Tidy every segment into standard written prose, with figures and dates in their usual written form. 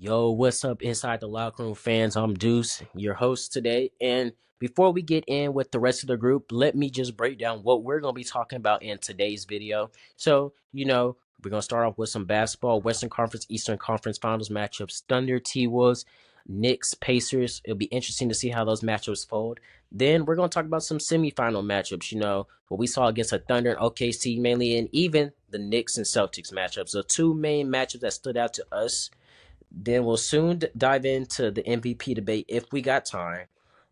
Yo, what's up, Inside the Locker Room fans? I'm Deuce, your host today. And before we get in with the rest of the group, let me just break down what we're going to be talking about in today's video. So, we're going to start off with some basketball, Western Conference, Eastern Conference Finals matchups, Thunder, T-Wolves, Knicks, Pacers. It'll be interesting to see how those matchups fold. Then we're going to talk about some semifinal matchups, what we saw against the Thunder and OKC mainly, and even the Knicks and Celtics matchups. The two main matchups that stood out to us. Then we'll soon dive into the MVP debate if we got time.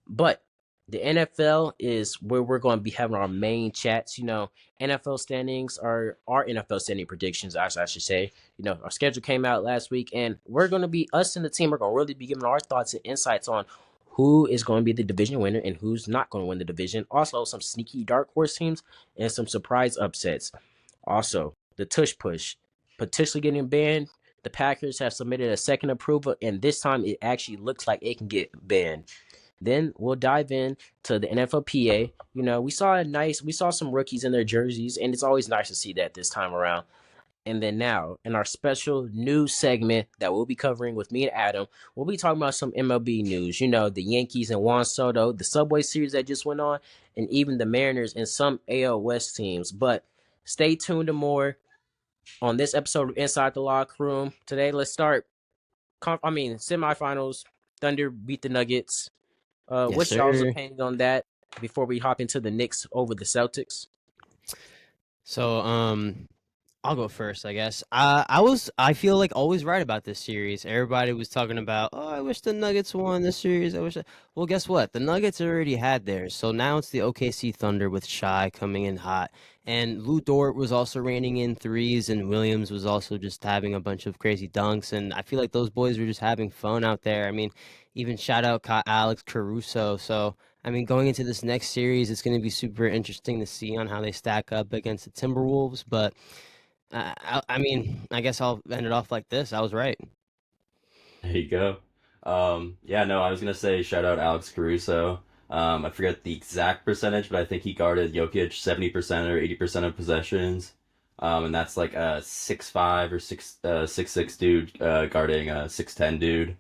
But the NFL is where we're going to be having our main chats. NFL standings are our NFL standing predictions, I should say. Our schedule came out last week, and we're going to be, us and the team are going to really be giving our thoughts and insights on who is going to be the division winner and who's not going to win the division. Also, some sneaky dark horse teams and some surprise upsets. Also, the tush push potentially getting banned. The Packers have submitted a second approval, and this time it actually looks like it can get banned. Then we'll dive in to the NFLPA. We saw some rookies in their jerseys, and it's always nice to see that this time around. And then now, in our special news segment that we'll be covering with me and Adam, we'll be talking about some MLB news. The Yankees and Juan Soto, the Subway Series that just went on, and even the Mariners and some AL West teams. But stay tuned to more on this episode of Inside the Locker Room. Today, let's start. Semifinals. Thunder beat the Nuggets. Yes, what's sir. y'all's opinion on that before we hop into the Knicks over the Celtics? So, I'll go first, I guess. I feel like always right about this series. Everybody was talking about, oh, I wish the Nuggets won this series. Well, guess what? The Nuggets already had theirs. So now it's the OKC Thunder with Shai coming in hot. And Lou Dort was also raining in threes, and Williams was also just having a bunch of crazy dunks. And I feel like those boys were just having fun out there. I mean, even shout out Alex Caruso. So, going into this next series, it's going to be super interesting to see on how they stack up against the Timberwolves. But I guess I'll end it off like this. I was right. There you go. Yeah, no, I was gonna say shout out Alex Caruso. I forget the exact percentage, but I think he guarded Jokic 70% or 80% of possessions. And that's like a 6'5" or 6'6" dude guarding a 6'10" dude.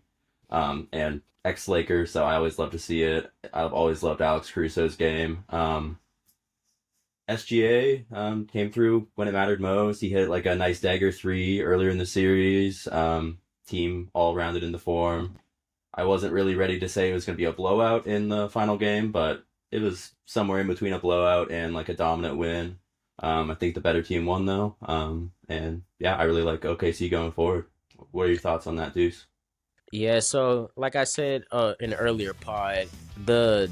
And ex-Laker, so I always love to see it. I've always loved Alex Caruso's game. SGA came through when it mattered most. He hit like a nice dagger three earlier in the series. Team all rounded into form. I wasn't really ready to say it was going to be a blowout in the final game, but it was somewhere in between a blowout and like a dominant win. I think the better team won though. And yeah, I really like OKC going forward. What are your thoughts on that, Deuce? Yeah, so like I said in the earlier pod, the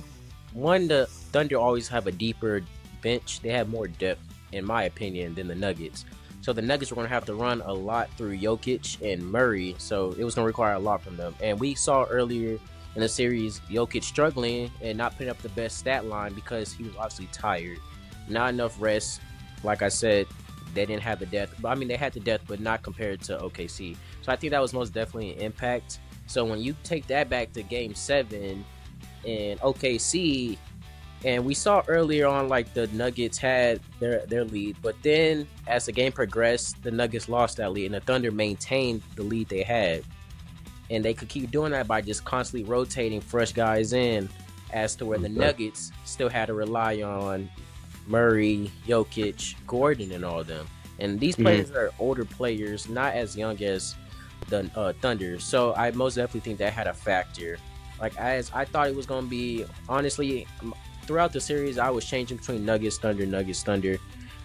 Thunder always have a deeper bench. They have more depth, in my opinion, than the Nuggets. So the Nuggets were going to have to run a lot through Jokic and Murray, so it was going to require a lot from them. And we saw earlier in the series Jokic struggling and not putting up the best stat line because he was obviously tired. Not enough rest. Like I said, they didn't have the depth. They had the depth, but not compared to OKC. So I think that was most definitely an impact. So when you take that back to Game 7 in OKC, and we saw earlier on like the Nuggets had their lead, but then as the game progressed, the Nuggets lost that lead and the Thunder maintained the lead they had. And they could keep doing that by just constantly rotating fresh guys in, as to where the Nuggets still had to rely on Murray, Jokic, Gordon, and all of them. And these players are older players, not as young as the Thunder. So I most definitely think that had a factor. Like, as I thought it was going to be, honestly, throughout the series, I was changing between Nuggets, Thunder.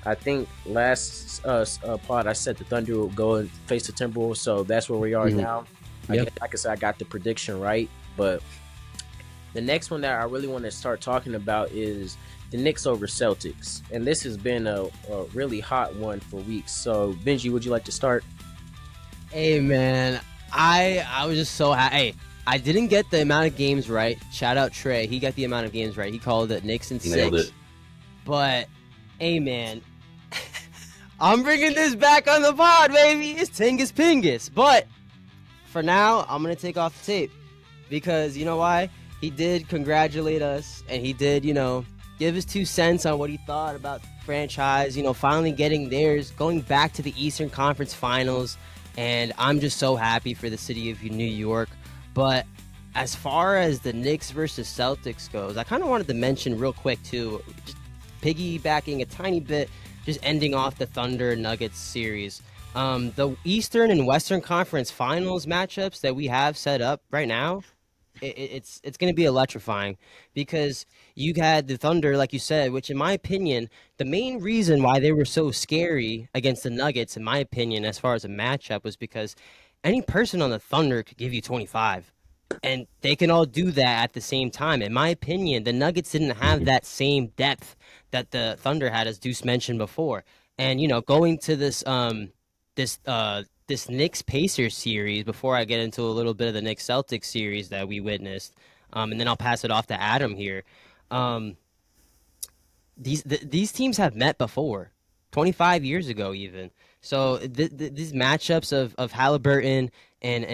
I think last pod I said the Thunder will go and face the Timberwolves, so that's where we are now. Yep. Like I said, I got the prediction right, but the next one that I really want to start talking about is the Knicks over Celtics, and this has been a really hot one for weeks. So, Benji, would you like to start? Hey, man, I was just so happy. Hey, I didn't get the amount of games right. Shout out Trey. He got the amount of games right. He called it Knicks and 6. Nailed it. But, hey, man, I'm bringing this back on the pod, baby. It's Tingus Pingus. But for now, I'm going to take off the tape. Because, you know why? He did congratulate us. And he did, give his 2 cents on what he thought about the franchise. Finally getting theirs. Going back to the Eastern Conference Finals. and I'm just so happy for the city of New York. But as far as the Knicks versus Celtics goes, I kind of wanted to mention real quick too, just piggybacking a tiny bit, just ending off the Thunder Nuggets series. The Eastern and Western Conference Finals matchups that we have set up right now, it's going to be electrifying, because you had the Thunder, like you said, which in my opinion, the main reason why they were so scary against the Nuggets, in my opinion, as far as a matchup, was because any person on the Thunder could give you 25. And they can all do that at the same time. In my opinion, the Nuggets didn't have that same depth that the Thunder had, as Deuce mentioned before. And going to this Knicks Pacers series, before I get into a little bit of the Knicks Celtics series that we witnessed, and then I'll pass it off to Adam here. These teams have met before, 25 years ago even. So these matchups of Halliburton and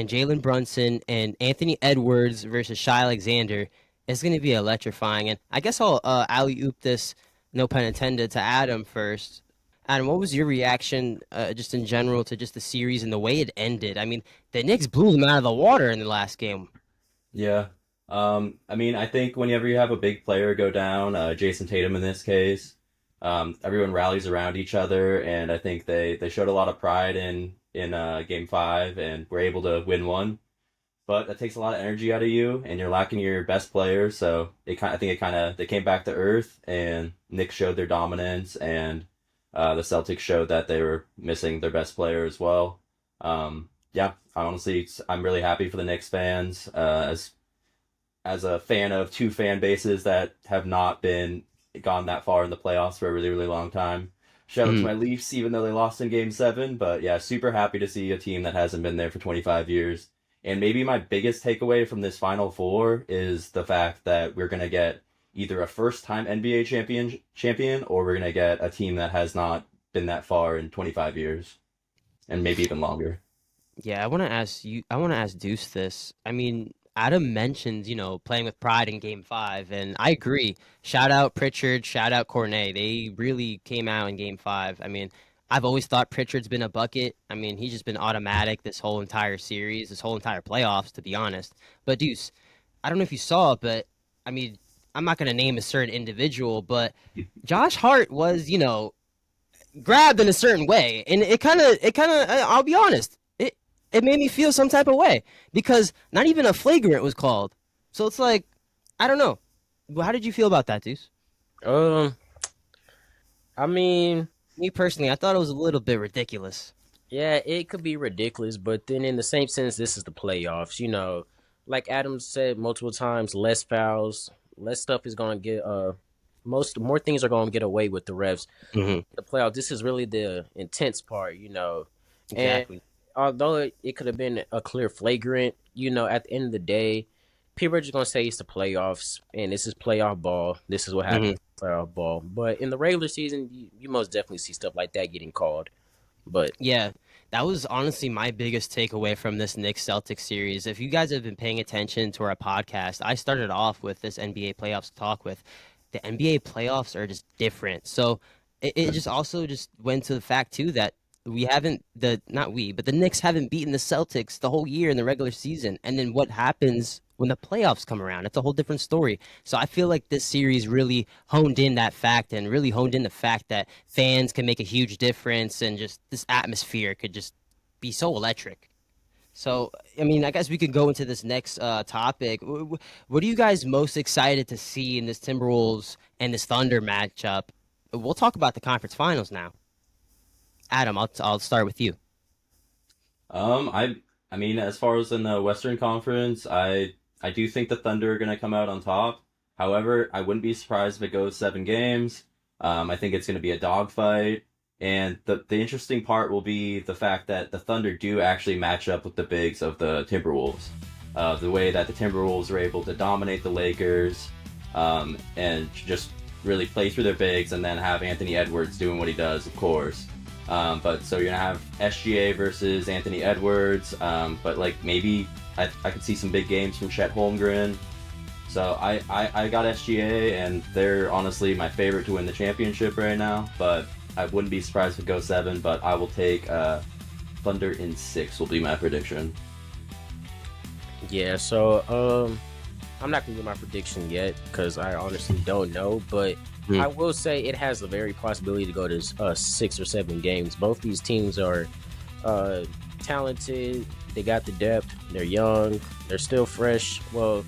Jalen Brunson and Anthony Edwards versus Shai Alexander is going to be electrifying. And I guess I'll alley-oop this, no pun intended, to Adam first. Adam, what was your reaction, just in general, to just the series and the way it ended? I mean, the Knicks blew them out of the water in the last game. Yeah. I mean, I think whenever you have a big player go down, Jason Tatum in this case, everyone rallies around each other, and I think they showed a lot of pride in Game 5 and were able to win one. But that takes a lot of energy out of you, and you're lacking your best players. So they came back to earth, and Knicks showed their dominance, and the Celtics showed that they were missing their best player as well. Yeah, I'm really happy for the Knicks fans. As a fan of two fan bases that have not gone that far in the playoffs for a really, really long time. Shout out to my Leafs, even though they lost in Game 7. But yeah, super happy to see a team that hasn't been there for 25 years. And maybe my biggest takeaway from this Final Four is the fact that we're going to get either a first-time NBA champion, or we're going to get a team that has not been that far in 25 years, and maybe even longer. Yeah, I want to ask Deuce this. I mean, Adam mentioned, playing with pride in Game 5, and I agree. Shout out Pritchard, shout out Cornet. They really came out in Game 5. I mean, I've always thought Pritchard's been a bucket. I mean, he's just been automatic this whole entire series, this whole entire playoffs, to be honest. But Deuce, I don't know if you saw it, but I mean, I'm not going to name a certain individual, but Josh Hart was, grabbed in a certain way, and it kind of, I'll be honest, it made me feel some type of way, because not even a flagrant was called. So it's like, I don't know. How did you feel about that, Deuce? I mean, Me personally, I thought it was a little bit ridiculous. yeah, it could be ridiculous, but then in the same sense, this is the playoffs. Like Adam said multiple times, less fouls, less stuff is going to get more things are going to get away with the refs. Mm-hmm. The playoffs, this is really the intense part, Exactly. And although it could have been a clear flagrant, at the end of the day, people are just going to say it's the playoffs, and this is playoff ball. This is what happens in playoff ball. But in the regular season, you most definitely see stuff like that getting called. But Yeah, that was honestly my biggest takeaway from this Knicks Celtics series. If you guys have been paying attention to our podcast, I started off with this NBA playoffs talk with the NBA playoffs are just different. So it just also just went to the fact too that we haven't not we, but the Knicks haven't beaten the Celtics the whole year in the regular season. And then what happens when the playoffs come around? It's a whole different story. So I feel like this series really honed in that fact, and really honed in the fact that fans can make a huge difference, and just this atmosphere could just be so electric. So, I mean, I guess we could go into this next topic. What are you guys most excited to see in this Timberwolves and this Thunder matchup? We'll talk about the conference finals now. Adam, I'll start with you. I mean, as far as in the Western Conference, I do think the Thunder are going to come out on top. However, I wouldn't be surprised if it goes 7 games. I think it's going to be a dogfight. And the interesting part will be the fact that the Thunder do actually match up with the bigs of the Timberwolves. The way that the Timberwolves were able to dominate the Lakers, and just really play through their bigs, and then have Anthony Edwards doing what he does, of course. But so you're gonna have SGA versus Anthony Edwards, but like maybe I could see some big games from Chet Holmgren. So I got SGA, and they're honestly my favorite to win the championship right now. But I wouldn't be surprised if it goes 7. But I will take Thunder in 6 will be my prediction. Yeah, so I'm not gonna give my prediction yet because I honestly don't know, but I will say it has a very possibility to go to 6 or 7 games. Both these teams are talented. They got the depth. They're young. They're still fresh. Well,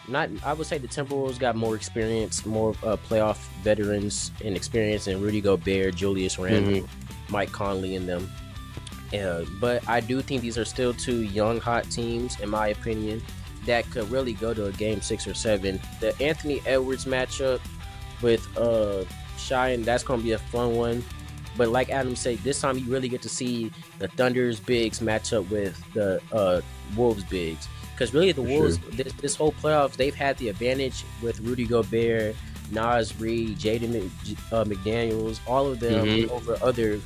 not. I would say the Timberwolves got more experience, more playoff veterans and experience, and Rudy Gobert, Julius Randle, Mike Conley, and them. But I do think these are still 2 young, hot teams, in my opinion, that could really go to a game 6 or 7. The Anthony Edwards matchup with Cheyenne, that's going to be a fun one. But like Adam said, this time you really get to see the Thunder's bigs match up with the Wolves bigs. Because really the Wolves, this whole playoffs, they've had the advantage with Rudy Gobert, Naz Reid, Jaden McDaniels, all of them over other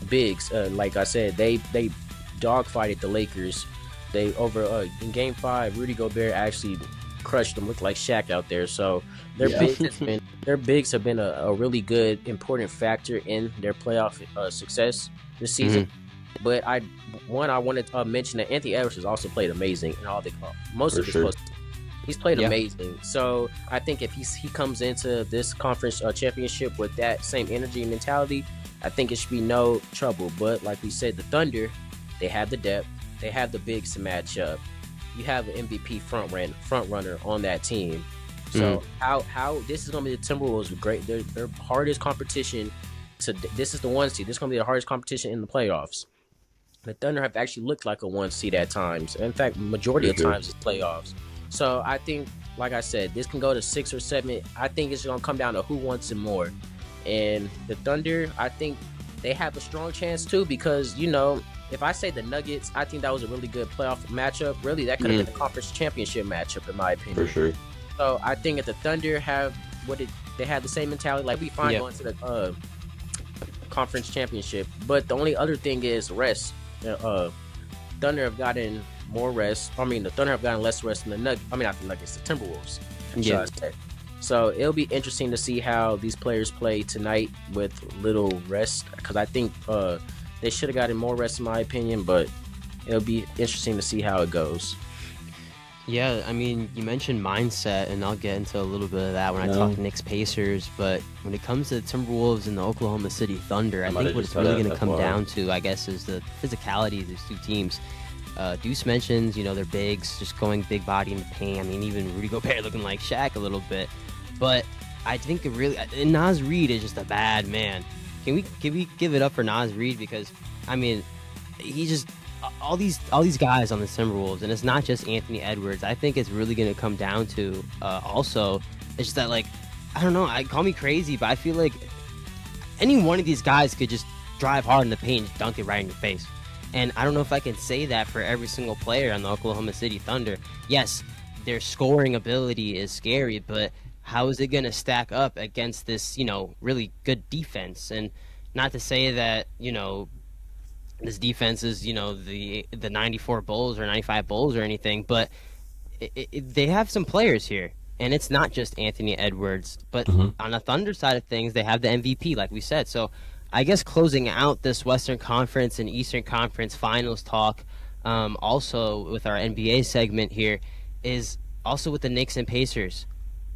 bigs. Like I said, they dogfighted the Lakers. They over in Game 5, Rudy Gobert actually crushed them, looked like Shaq out there. So their bigs have been a really good, important factor in their playoff success this season. But I wanted to mention that Anthony Edwards has also played amazing in all the most of his post. He's played amazing. So I think if he comes into this conference championship with that same energy and mentality, I think it should be no trouble. But like we said, the Thunder, they have the depth. They have the bigs to match up. You have an MVP front runner on that team. So how this is gonna be the Timberwolves with great their hardest competition. This is the 1 seed. This is gonna be the hardest competition in the playoffs. The Thunder have actually looked like a 1 seed at times. In fact, majority of times it's playoffs. So I think, like I said, this can go to 6 or 7. I think it's gonna come down to who wants it more. And the Thunder, I think they have a strong chance too, because if I say the Nuggets, I think that was a really good playoff matchup. Really, that could have been a conference championship matchup, in my opinion. For sure. So I think if the Thunder have they have the same mentality, like we fine going to the conference championship. But the only other thing is rest. Thunder have gotten more rest. I mean, the Thunder have gotten less rest than the Nuggets. I mean, not the Nuggets, the Timberwolves. So it'll be interesting to see how these players play tonight with little rest, because I think they should have gotten more rest, in my opinion, but it'll be interesting to see how it goes. Yeah, I mean, you mentioned mindset, and I'll get into a little bit of that when I talk Knicks Pacers, but when it comes to the Timberwolves and the Oklahoma City Thunder, I think what it's really going to come down to, I guess, is the physicality of these 2 teams. Deuce mentions, their bigs, just going big body in the paint. I mean, even Rudy Gobert looking like Shaq a little bit. But I think it really, and Naz Reid is just a bad man. Can we give it up for Naz Reid? Because I mean, he just all these guys on the Timberwolves, and it's not just Anthony Edwards. I think it's really going to come down to also it's just that, like, I don't know, call me crazy, but I feel like any one of these guys could just drive hard in the paint and dunk it right in your face. And I don't know if I can say that for every single player on the Oklahoma City Thunder. Yes, their scoring ability is scary, but how is it going to stack up against this, really good defense? And not to say that, this defense is, the 94 Bulls or 95 Bulls or anything, but they have some players here. And it's not just Anthony Edwards, but on the Thunder side of things, they have the MVP, like we said. So I guess closing out this Western Conference and Eastern Conference finals talk, also with our NBA segment here, is also with the Knicks and Pacers.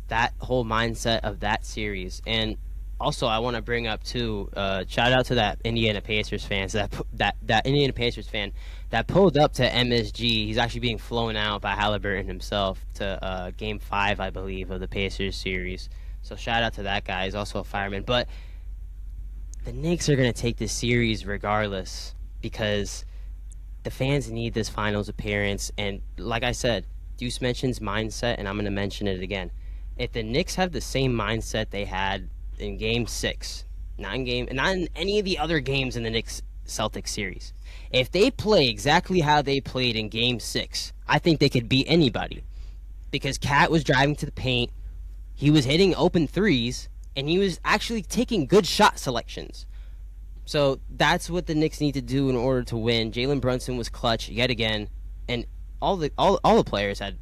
That whole mindset of that series. And also I want to bring up too, shout out to that Indiana Pacers fans, that Indiana Pacers fan that pulled up to MSG. He's actually being flown out by Halliburton himself to Game 5, I believe, of the Pacers series. So shout out to that guy. He's also a fireman. But the Knicks are going to take this series regardless, because the fans need this finals appearance. And like I said, Deuce mentions mindset, and I'm going to mention it again. If the Knicks have the same mindset they had in Game 6, not in any of the other games in the Knicks-Celtics series, if they play exactly how they played in Game 6, I think they could beat anybody. Because Cat was driving to the paint, he was hitting open threes, and he was actually taking good shot selections. So that's what the Knicks need to do in order to win. Jalen Brunson was clutch yet again, and all the players had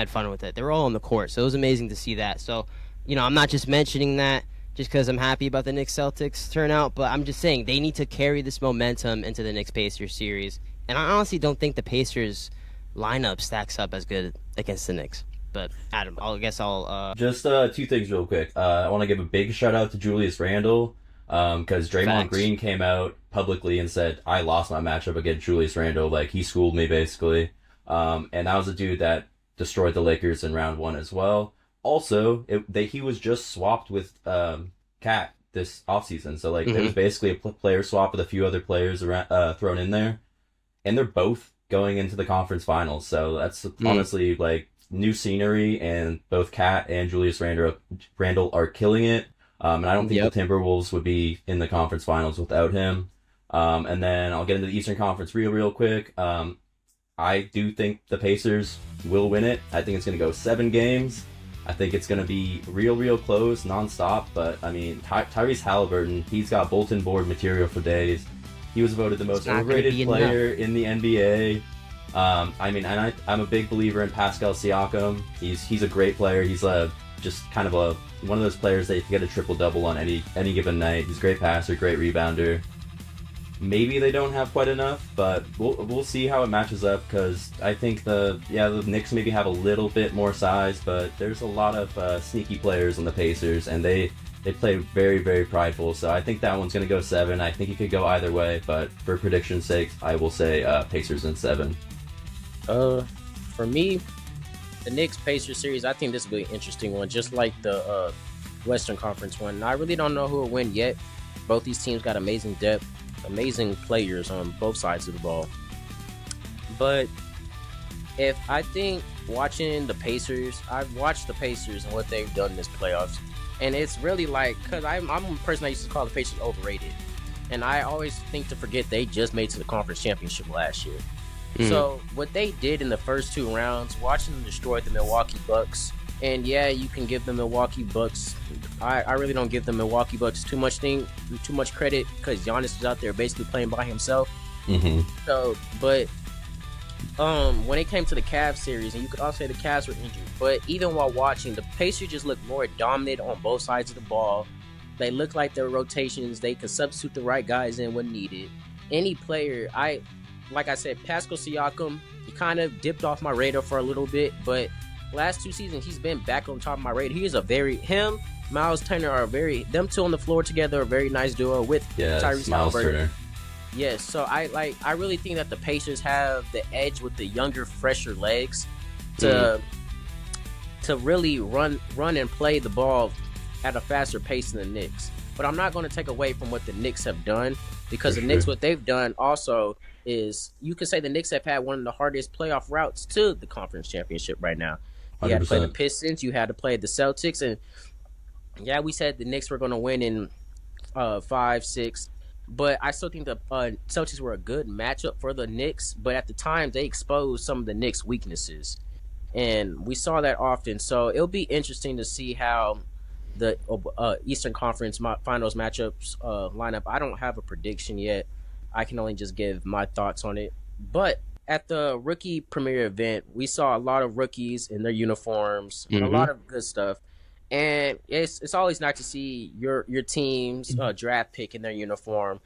fun with it. They were all on the court, so it was amazing to see that. So, I'm not just mentioning that just because I'm happy about the Knicks Celtics turnout. But I'm just saying they need to carry this momentum into the Knicks Pacers series. And I honestly don't think the Pacers lineup stacks up as good against the Knicks. But Adam, I guess I'll Just two things real quick. I want to give a big shout out to Julius Randle because Draymond facts. Green came out publicly and said, I lost my matchup against Julius Randle. Like, he schooled me, basically. And that was a dude that destroyed the Lakers in round one as well. Also, he was just swapped with Cat this offseason. So, like, it was basically a player swap with a few other players around, thrown in there. And they're both going into the conference finals. So that's honestly, like, new scenery, and both Cat and Julius Randle are killing it. And I don't think the Timberwolves would be in the conference finals without him. And then I'll get into the Eastern Conference real quick. I do think the Pacers will win it. I think it's going to go 7 games. I think it's going to be real close, nonstop. But, I mean, Tyrese Halliburton, he's got bulletin board material for days. He was voted the most overrated player in the NBA. I mean, and I'm a big believer in Pascal Siakam. He's a great player. He's just kind of one of those players that you can get a triple-double on any given night. He's a great passer, great rebounder. Maybe they don't have quite enough, but we'll see how it matches up, because I think the Knicks maybe have a little bit more size, but there's a lot of sneaky players on the Pacers, and they play very prideful. So I think that one's going to go 7. I think it could go either way, but for prediction's sake, I will say Pacers in 7. For me, the Knicks Pacers series, I think this will be an interesting one, just like the Western Conference one. I really don't know who will win yet. Both these teams got amazing depth, amazing players on both sides of the ball. But if I think watching the Pacers, I've watched the Pacers and what they've done in this playoffs, and it's really like, because I'm a person that used to call the Pacers overrated, and I always think to forget they just made to the conference championship last year. So what they did in the first 2 rounds, watching them destroy the Milwaukee Bucks, and yeah, you can give the Milwaukee Bucks, I really don't give the Milwaukee Bucks too much credit, because Giannis is out there basically playing by himself. So, but when it came to the Cavs series, and you could also say the Cavs were injured, but even while watching, the Pacers just looked more dominant on both sides of the ball. They looked like their rotations, they could substitute the right guys in when needed. Any player, like I said, Pascal Siakam, he kind of dipped off my radar for a little bit, but last 2 seasons, he's been back on top of my radar. He is him, Miles Turner them two on the floor together are a very nice duo with Tyrese Halliburton. Yes, so I really think that the Pacers have the edge with the younger, fresher legs to really run and play the ball at a faster pace than the Knicks. But I'm not going to take away from what the Knicks have done, because the Knicks, what they've done also is, you can say the Knicks have had one of the hardest playoff routes to the conference championship right now. You 100%. Had to play the Pistons, you had to play the Celtics, and yeah, we said the Knicks were going to win in 5, 6, but I still think the Celtics were a good matchup for the Knicks, but at the time, they exposed some of the Knicks' weaknesses, and we saw that often, so it'll be interesting to see how the Eastern Conference Finals matchups line up. I don't have a prediction yet. I can only just give my thoughts on it. But at the rookie premiere event, we saw a lot of rookies in their uniforms, a lot of good stuff. And it's always nice to see your team's draft pick in their uniform,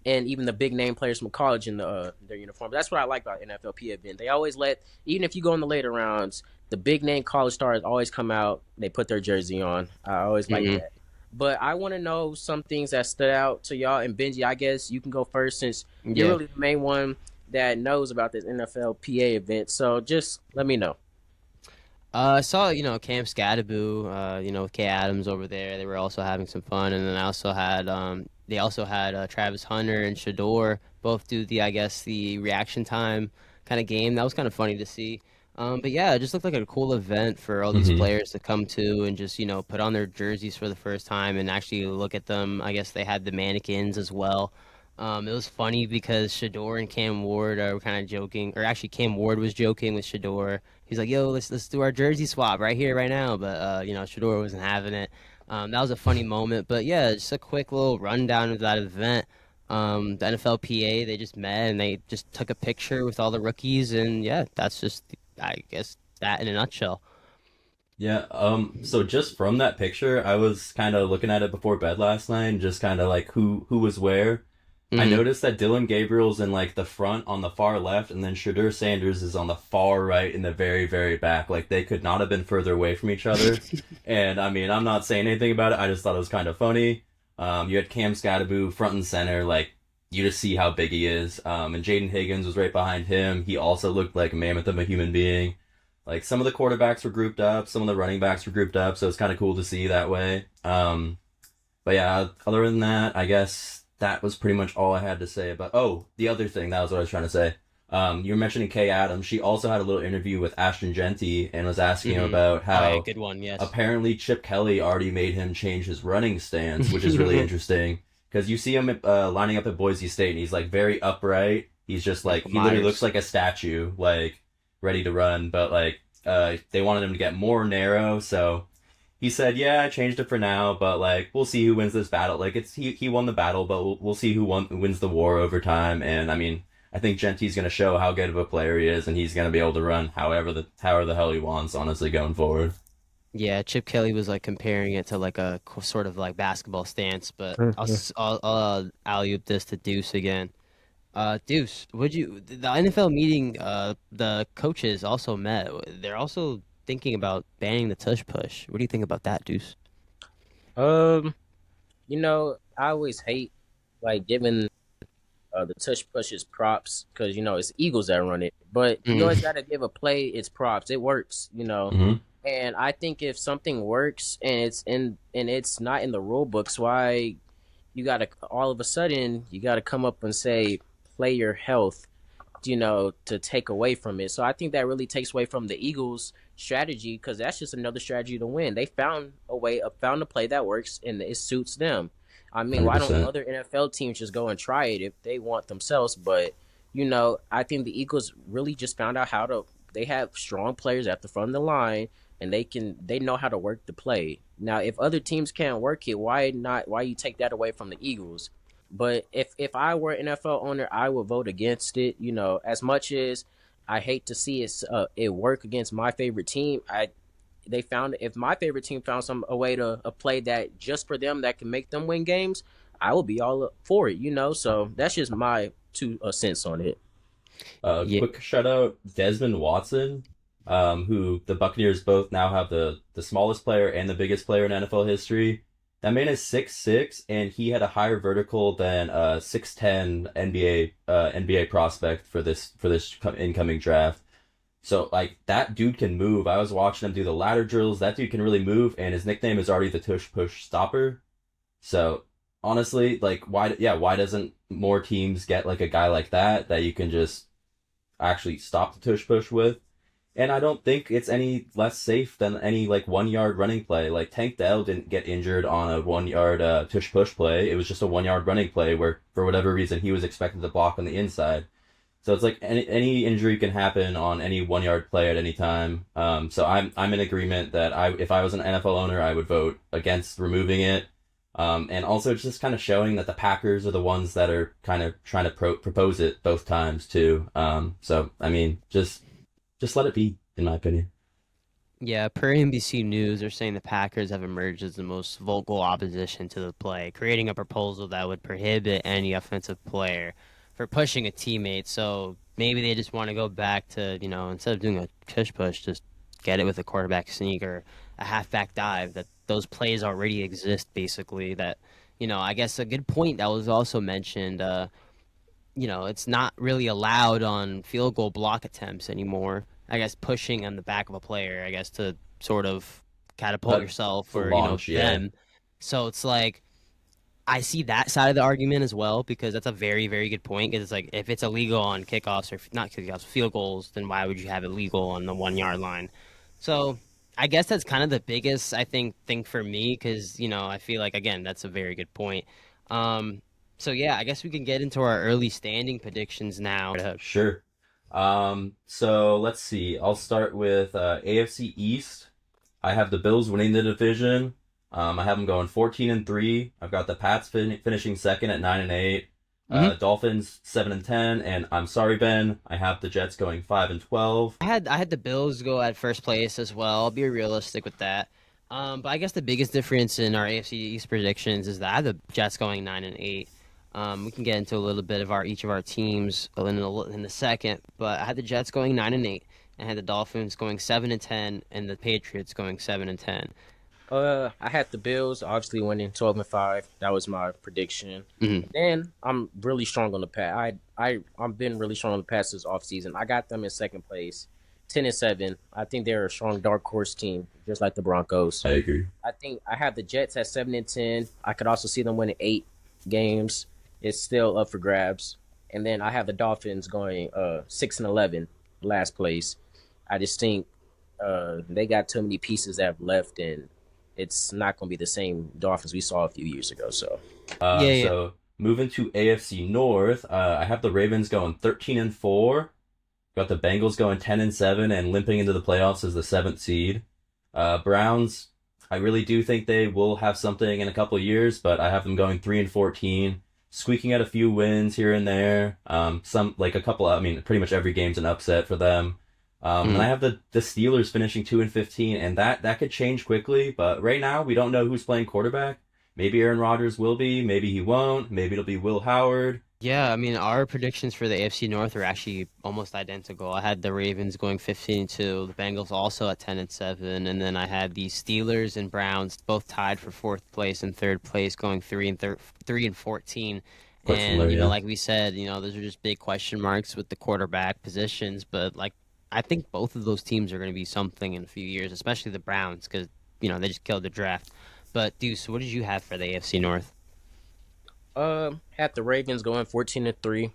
and even the big name players from college in their uniform. That's what I like about NFLPA event. They always even if you go in the later rounds, the big name college stars always come out. They put their jersey on. I always like that. But I want to know some things that stood out to y'all. And Benji, I guess you can go first, since you're really the main one that knows about this NFLPA event. So just let me know. I saw, Cam Scadaboo, with Kay Adams over there. They were also having some fun. And then I also had, they also had Travis Hunter and Shador both do the reaction time kind of game. That was kind of funny to see. But yeah, it just looked like a cool event for all these players to come to and just, put on their jerseys for the first time and actually look at them. I guess they had the mannequins as well. It was funny because Shador and Cam Ward were kind of joking, or actually Cam Ward was joking with Shador. He's like, "Yo, let's do our jersey swap right here, right now." But Shador wasn't having it. That was a funny moment. But yeah, just a quick little rundown of that event. The NFLPA, they just met and they just took a picture with all the rookies, and yeah, that's just, I guess, that in a nutshell. Yeah, so just from that picture, I was kind of looking at it before bed last night and just kind of like who was where. I Hmm. noticed that Dylan Gabriel's in like the front on the far left, and then Shadur Sanders is on the far right in the very, very back. Like they could not have been further away from each other. And I mean, I'm not saying anything about it. I just thought it was kind of funny. You had Cam Scatterbo front and center, like you just see how big he is. And Jaden Higgins was right behind him. He also looked like a mammoth of a human being. Like some of the quarterbacks were grouped up, some of the running backs were grouped up, so it's kind of cool to see that way. But yeah, other than that, I guess that was pretty much all I had to say about. Oh, the other thing, that was what I was trying to say. You were mentioning Kay Adams. She also had a little interview with Ashton Genty and was asking him Hmm. about Oh yeah, how good one. Yes. apparently Chip Kelly already made him change his running stance, which is really interesting. Because you see him lining up at Boise State, and he's like very upright. He's just like Michael he literally looks Myers. like a statue, like ready to run. But like they wanted him to get more narrow, so he said, "Yeah, I changed it for now, but like we'll see who wins this battle. Like it's he won the battle, but we'll see who wins the war over time." And I mean, I think Genty's going to show how good of a player he is, and he's going to be able to run however the hell he wants. Honestly, going forward. Yeah, Chip Kelly was like comparing it to like a sort of like basketball stance, but Mhm. I'll alley-oop this to Deuce again. Deuce, would you the NFL meeting? The coaches also met. They're also thinking about banning the tush push. What do you think about that, Deuce? Um, I always hate like giving the tush pushes props because it's Eagles that run it, but you always Mm. got to give a play its props. It works. Hmm. And I think if something works and it's not in the rule books, why you got to all of a sudden you got to come up and say play your health, to take away from it. So I think that really takes away from the Eagles' strategy because that's just another strategy to win. They found a play that works and it suits them. I mean, Hundred why don't percent. other NFL teams just go and try it if they want themselves? But I think the Eagles really just found out how to. They have strong players at the front of the line, and they know how to work the play. Now, if other teams can't work it, why not? Why you take that away from the Eagles? But if I were an NFL owner, I would vote against it. As much as I hate to see it work against my favorite team, they found if my favorite team found a way to a play that just for them that can make them win games, I will be all up for it. So that's just my two cents on it. Yeah. Quick shout out Desmond Watson, who the Buccaneers both now have the smallest player and the biggest player in NFL history. That man is 6'6", and he had a higher vertical than 6'10" NBA prospect for this incoming draft. So like that dude can move. I was watching him do the ladder drills. That dude can really move, and his nickname is already the Tush Push Stopper. So honestly, like why doesn't more teams get like a guy like that you can just actually stop the tush push with? And I don't think it's any less safe than any like 1 yard running play. Like Tank Dell didn't get injured on a 1 yard tush push play. It was just a 1 yard running play where for whatever reason he was expected to block on the inside. So it's like any injury can happen on any 1 yard play at any time. So I'm in agreement that if I was an NFL owner, I would vote against removing it. And also it's just kind of showing that the Packers are the ones that are kind of trying to propose it both times too. So I mean, just let it be, in my opinion. Yeah, per NBC News, they're saying the Packers have emerged as the most vocal opposition to the play, creating a proposal that would prohibit any offensive player for pushing a teammate. So maybe they just want to go back to, instead of doing a tush push, just get it with a quarterback sneak or a halfback dive. That those plays already exist, basically. That, I guess a good point that was also mentioned. It's not really allowed on field goal block attempts anymore. I guess pushing on the back of a player, I guess, to sort of catapult But yourself the or, launch, yeah. them. So it's like I see that side of the argument as well because that's a very, very good point. Because it's like if it's illegal on kickoffs or not kickoffs, field goals, then why would you have it legal on the 1 yard line? So I guess that's kind of the biggest I think thing for me because I feel like again that's a very good point. Um, so yeah, I guess we can get into our early standing predictions now. Sure. So let's see. I'll start with AFC East. I have the Bills winning the division. I have them going 14-3. I've got the Pats finishing second at 9-8. Dolphins 7-10, and I'm sorry, Ben, I have the Jets going 5-12. I had the Bills go at first place as well. I'll be realistic with that. But I guess the biggest difference in our AFC East predictions is that I have the Jets going 9-8. We can get into a little bit of each of our teams in a second, but I had the Jets going 9-8, and I had the Dolphins going 7-10, and the Patriots going 7-10. I had the Bills obviously winning 12-5. That was my prediction. Mhm. Then I'm really strong on the pass. I've been really strong on the pass this offseason. I got them in second place, 10-7. I think they're a strong dark horse team, just like the Broncos. I agree. I think I have the Jets at 7-10. I could also see them winning 8 games. It's still up for grabs. And then I have the Dolphins going 6-11, last place. I just think they got too many pieces that have left, and it's not going to be the same Dolphins we saw a few years ago. So, So moving to AFC North, I have the Ravens going 13-4. Got the Bengals going 10-7 and limping into the playoffs as the 7th seed. Browns, I really do think they will have something in a couple of years, but I have them going 3-14, squeaking out a few wins here and there. Pretty much every game's an upset for them. And I have the Steelers finishing 2-15, and that could change quickly. But right now, we don't know who's playing quarterback. Maybe Aaron Rodgers will be, maybe he won't. Maybe it'll be Will Howard. Yeah, I mean, our predictions for the AFC North are actually almost identical. I had the Ravens going 15-2, the Bengals also at 10-7, and then I had the Steelers and Browns both tied for 4th place and 3rd place going 3-14. And like we said, those are just big question marks with the quarterback positions, but I think both of those teams are going to be something in a few years, especially the Browns, because they just killed the draft. But Deuce, what did you have for the AFC North? Had the Ravens going 14-3.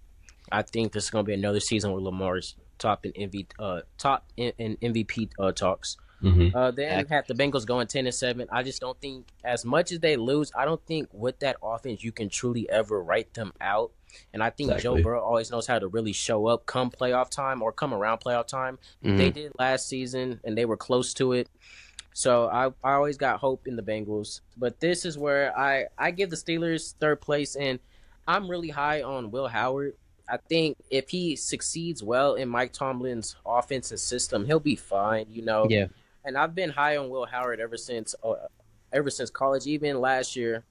I think this is going to be another season where Lamar's top in MVP talks. Then had the Bengals going 10-7. I just don't think, as much as they lose, I don't think with that offense you can truly ever write them out. And I think Joe Burrow always knows how to really show up come playoff time or come around playoff time. They did last season, and they were close to it. So I always got hope in the Bengals. But this is where I give the Steelers 3rd place, and I'm really high on Will Howard. I think if he succeeds well in Mike Tomlin's offensive system, he'll be fine, Yeah. And I've been high on Will Howard ever since college, even last year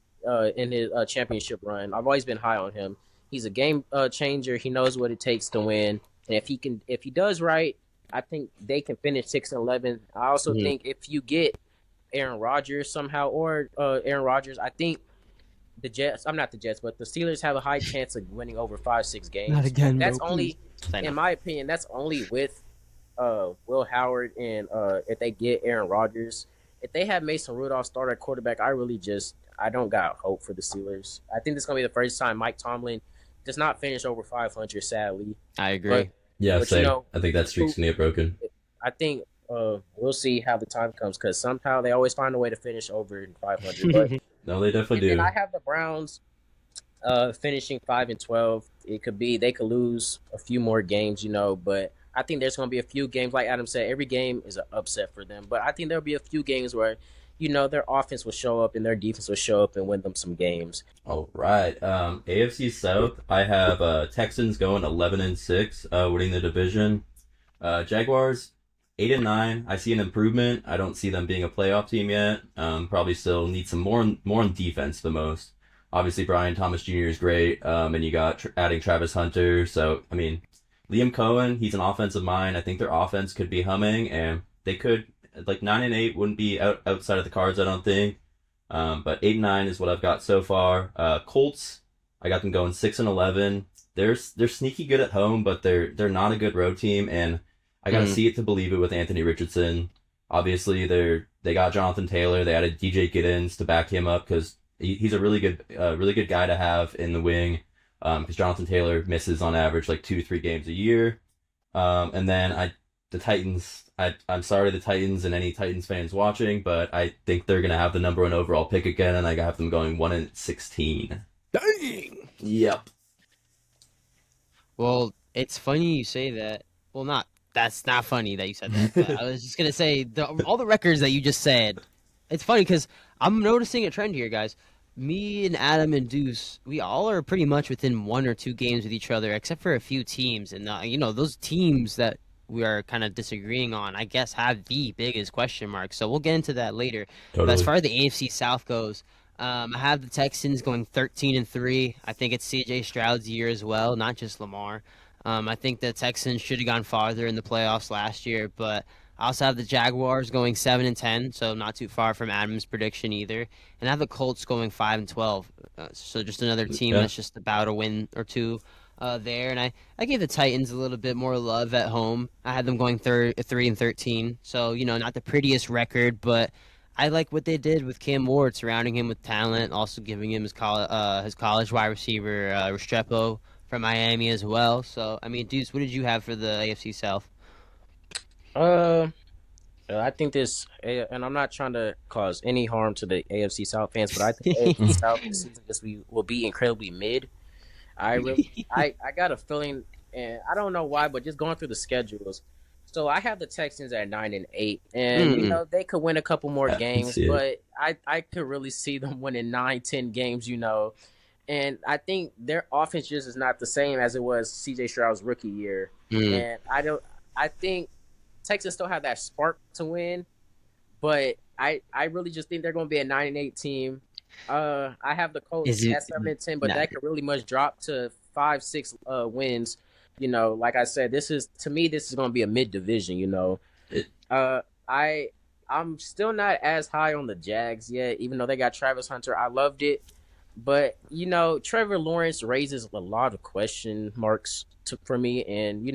in his championship run. I've always been high on him. He's a game changer. He knows what it takes to win, and if he does right, I think they can finish 6-11. I also think if you get Aaron Rodgers somehow, or I think the Jets. I'm not the Jets, but the Steelers have a high chance of winning over 5-6 games. Not again. That's bro, only, in my opinion, that's only with Will Howard and if they get Aaron Rodgers. If they have Mason Rudolph start at quarterback, I don't got hope for the Steelers. I think this is gonna be the first time Mike Tomlin does not finish over 500. Sadly, I agree. But, same. I think that streak's gonna get broken. I think we'll see how the time comes, because somehow they always find a way to finish over 500. But No, they definitely do. And I have the Browns finishing 5-12. They could lose a few more games, but I think there's going to be a few games, like Adam said, every game is an upset for them. But I think there'll be a few games where, their offense will show up and their defense will show up and win them some games. All right. AFC South, I have Texans going 11-6, winning the division. Jaguars 8-9. I see an improvement. I don't see them being a playoff team yet. Probably still need some more on defense the most. Obviously, Brian Thomas Jr. is great, and you got adding Travis Hunter. So, I mean, Liam Cohen, he's an offensive mind. I think their offense could be humming, and they could, 9-8 wouldn't be outside of the cards, I don't think. But 8-9 is what I've got so far. Colts, I got them going 6-11. They're sneaky good at home, but they're not a good road team, and I gotta see it to believe it with Anthony Richardson. Obviously, they got Jonathan Taylor. They added DJ Giddens to back him up because he's a really good guy to have in the wing. Because Jonathan Taylor misses on average 2-3 games a year. And then the Titans. I'm sorry, the Titans and any Titans fans watching, but I think they're gonna have the number 1 overall pick again, and I have them going 1-16. Dang. Yep. Well, it's funny you say that. Well, that's not funny that you said that. But I was just gonna say all the records that you just said. It's funny because I'm noticing a trend here, guys. Me and Adam and Deuce, we all are pretty much within 1 or 2 games with each other, except for a few teams. And those teams that we are kind of disagreeing on, I guess, have the biggest question marks. So we'll get into that later. But as Totally. far as the AFC South goes, I have the Texans going 13-3. I think it's CJ Stroud's year as well, not just Lamar. I think the Texans should have gone farther in the playoffs last year, but I also have the Jaguars going 7-10, so not too far from Adam's prediction either. And I have the Colts going 5-12. So just another team Yeah. that's just about a win or two there. And I gave the Titans a little bit more love at home. I had them going 3-13. So, not the prettiest record, but I like what they did with Cam Ward, surrounding him with talent, also giving him his college wide receiver, Restrepo from Miami as well. So, I mean, Deuce, what did you have for the AFC South? Uh, I think and I'm not trying to cause any harm to the AFC South fans, but I think AFC South this season will be incredibly mid. I got a feeling, and I don't know why, but just going through the schedules. So I have the Texans at 9-8, and Mm-mm. they could win a couple more I can games, see it. but I could really see them winning 9-10 games. And I think their offense just is not the same as it was CJ Stroud's rookie year, Mm. and I think Texans still have that spark to win, but I really just think they're going to be a 9-8 team. I have the Is Colts it? at 7-10, but Nah. that could really much drop to 5-6 wins. Like I said, this is going to be a mid division. It, Uh, I'm still not as high on the Jags yet, even though they got Travis Hunter. I loved it, but Trevor Lawrence raises a lot of question marks for me, and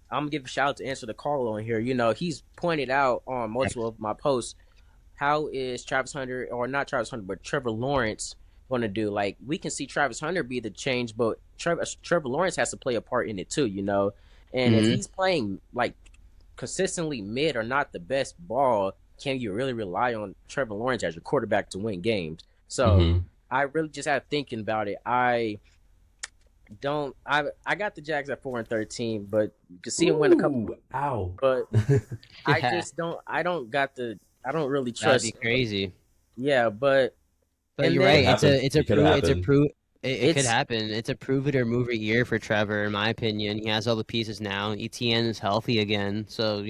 I'm gonna give a shout out to Answer the Call on here. He's pointed out on multiple of my posts, how is Travis Hunter, or not Travis Hunter, but Trevor Lawrence going to do? Like, we can see Travis Hunter be the change, but Trevor Lawrence has to play a part in it too. And if Mm-hmm. he's playing like consistently mid or not the best ball, can you really rely on Trevor Lawrence as your quarterback to win games? So hmm I really just had thinking about it. I got the Jags at 4-13, but you can see him win a couple. Ooh, ow. But I Yeah, just don't. I don't really that'd be trust. crazy. Yeah, but But and you're then right. Could happen. It could It's a happen. prove. It could it's. happen. It's a prove it or move it year for Trevor, in my opinion. He has all the pieces now. ETN is healthy again, so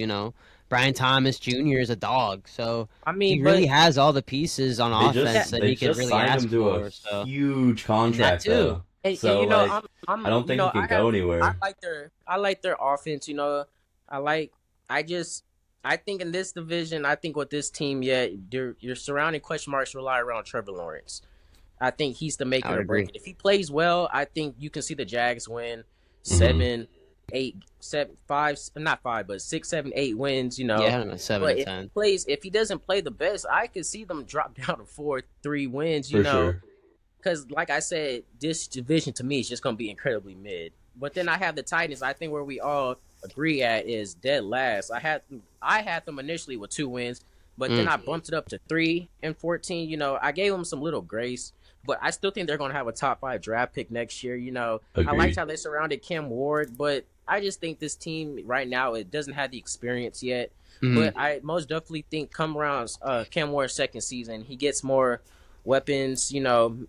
Brian Thomas Jr. is a dog, so I he mean, really but has all the pieces on offense that that they he could just really signed ask him to a for. So huge and that contract too. though. and So like I'm I don't think he I can go anywhere. I like their offense. I like I just I think in this division, I think with this team, yeah, your surrounding question marks rely around Trevor Lawrence. I think he's the make I it would or break agree. it. If he plays well, I think you can see the Jags win hmm 7, 8, 7, 5, not 5, but 6, 7, 8 wins. Yeah, 7 But to 10. if he doesn't play the best, I could see them drop down to 4, 3 wins. For sure. Because like I said, this division to me is just going to be incredibly mid. But then I have the Titans. I think where we all agree at is dead last. I had them initially with 2 wins, but then Mm, I bumped it up to 3-14. I gave them some little grace, but I still think they're going to have a top 5 draft pick next year. I liked Agreed. how they surrounded Cam Ward, but I just think this team right now, it doesn't have the experience yet. mm. But I most definitely think come around Cam Ward's second season, he gets more weapons.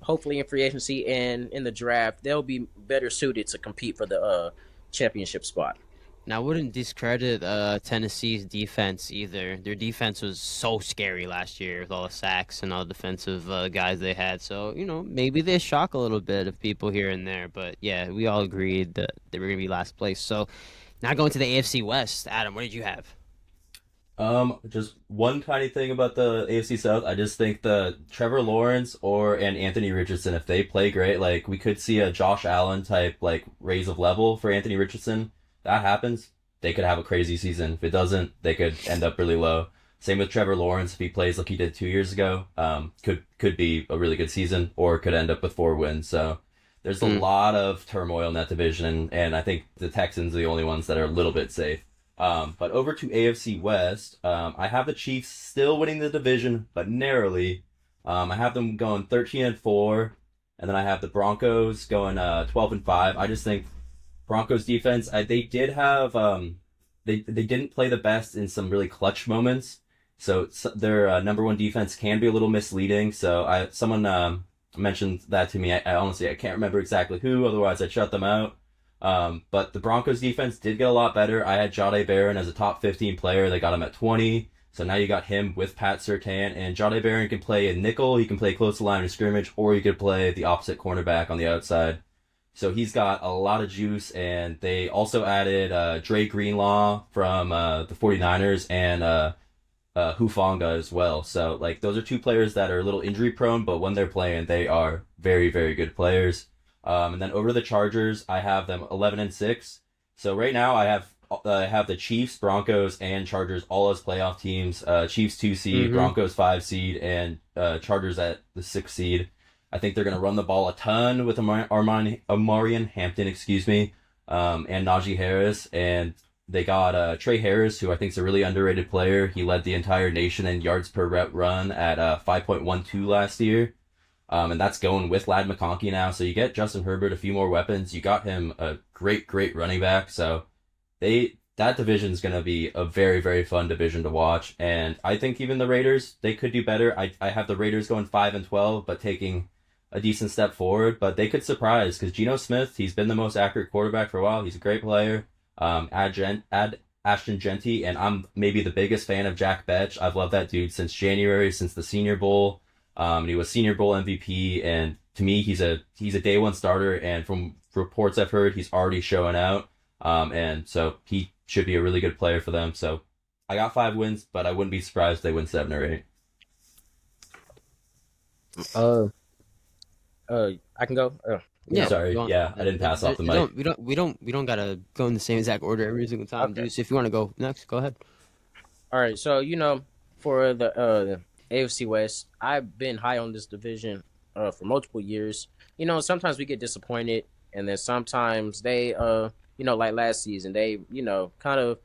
Hopefully in free agency and in the draft, they'll be better suited to compete for the championship spot. Now, I wouldn't discredit Tennessee's defense either. Their defense was so scary last year with all the sacks and all the defensive guys they had. So, maybe they shock a little bit of people here and there. But yeah, we all agreed that they were going to be last place. So now going to the AFC West. Adam, what did you have? Just one tiny thing about the AFC South. I just think the Trevor Lawrence and Anthony Richardson, if they play great, like we could see a Josh Allen type like raise of level for Anthony Richardson. That happens, they could have a crazy season. If it doesn't, they could end up really low. Same with Trevor Lawrence, if he plays like he did 2 years ago, could be a really good season or could end up with 4 wins. So there's a Mm. lot of turmoil in that division, and I think the Texans are the only ones that are a little bit safe. But over to AFC West, I have the Chiefs still winning the division, but narrowly. I have them going 13-4, and then I have the Broncos going 12-5. I just think Broncos defense, they did have they didn't play the best in some really clutch moments, So their number one defense can be a little misleading. So someone mentioned that to me. I honestly I can't remember exactly who. Otherwise, I'd shut them out. But the Broncos defense did get a lot better. I had Jahdae Barron as a top 15 player. They got him at 20. So now you got him with Pat Surtain, and Jahdae Barron can play a nickel. He can play close to line of scrimmage, or he could play the opposite cornerback on the outside. So he's got a lot of juice, and they also added Dre Greenlaw from the 49ers and Hufanga as well. So like those are two players that are a little injury prone, but when they're playing, they are very, very good players. And then over to the Chargers, I have them 11-6. So right now I have the Chiefs, Broncos, and Chargers all as playoff teams. Chiefs 2 seed, Broncos 5 seed, and Chargers at the 6 seed. I think they're going to run the ball a ton with Omarion Hampton, and Najee Harris. And they got Trey Harris, who I think is a really underrated player. He led the entire nation in yards per rep run at 5.12 last year. And that's going with Ladd McConkey now. So you get Justin Herbert a few more weapons. You got him a great, great running back. So that division is going to be a very, very fun division to watch. And I think even the Raiders, they could do better. I have the Raiders going 5-12, but taking a decent step forward. But they could surprise because Geno Smith, he's been the most accurate quarterback for a while. He's a great player. Add Ashton Genty, and I'm maybe the biggest fan of Jack Betch. I've loved that dude since January, since the Senior Bowl. He was Senior Bowl MVP, and to me, he's a day one starter. And from reports I've heard, he's already showing out. And so he should be a really good player for them. So I got 5 wins, but I wouldn't be surprised if they win 7 or 8. I can go. Yeah, sorry. Yeah, I didn't pass off the mic. We don't gotta go in the same exact order every single time, Okay. dude. So if you want to go next, go ahead. All right. So for the AFC West, I've been high on this division for multiple years. Sometimes we get disappointed, and then sometimes they like last season, they kind of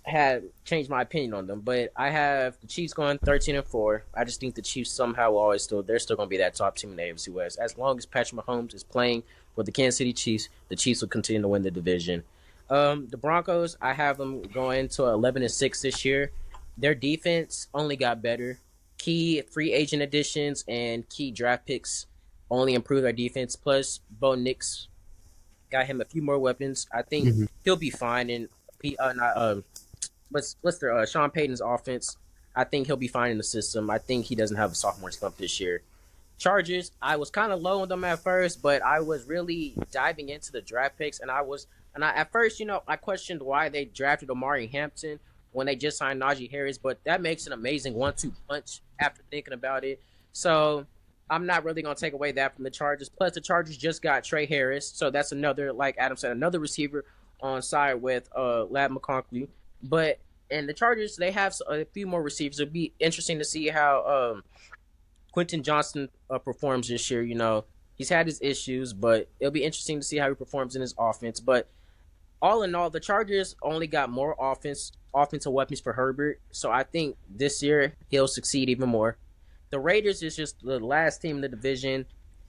had changed my opinion on them. But I have the Chiefs going 13-4. I just think the Chiefs somehow will they're still going to be that top team in the AFC West. As long as Patrick Mahomes is playing with the Kansas City Chiefs, the Chiefs will continue to win the division. The Broncos, I have them going to 11-6 this year. Their defense only got better. Key free agent additions and key draft picks only improved their defense. Plus, Bo Nix got him a few more weapons. I think he'll be fine. And Sean Payton's offense, I think he'll be fine in the system. I think he doesn't have a sophomore slump this year. Chargers, I was kind of low on them at first, but I was really diving into the draft picks, and at first, I questioned why they drafted Omari Hampton when they just signed Najee Harris, but that makes an amazing 1-2 punch after thinking about it. So I'm not really going to take away that from the Chargers. Plus, the Chargers just got Trey Harris, so that's another, like Adam said, another receiver on side with Ladd McConkey. And the Chargers, they have a few more receivers. It'll be interesting to see how Quentin Johnston performs this year. He's had his issues, but it'll be interesting to see how he performs in his offense. But all in all, the Chargers only got more offensive weapons for Herbert. So I think this year he'll succeed even more. The Raiders is just the last team in the division.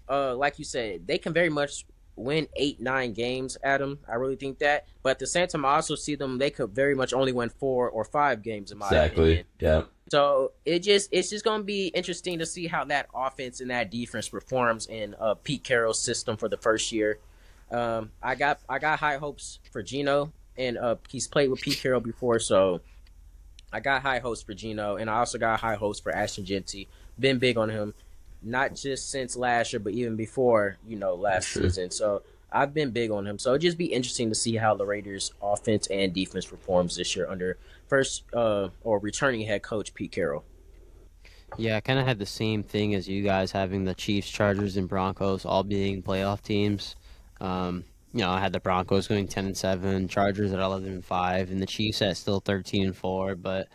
Like you said, they can very much win 8-9 games, Adam. I really think that. But at the same time, I also see they could very much only win 4 or 5 games in my opinion. Yeah. So it's just going to be interesting to see how that offense and that defense performs in Pete Carroll's system for the first year. I got high hopes for Geno, and he's played with Pete Carroll before, so I got high hopes for Geno, and I also got high hopes for Ashton Genty. Been big on him, not just since last year, but even before last season. So I've been big on him. So it'll just be interesting to see how the Raiders' offense and defense performs this year under first or returning head coach Pete Carroll. Yeah, I kind of had the same thing as you guys, having the Chiefs, Chargers, and Broncos all being playoff teams. I had the Broncos going 10-7, Chargers at 11-5, and the Chiefs at still 13-4. But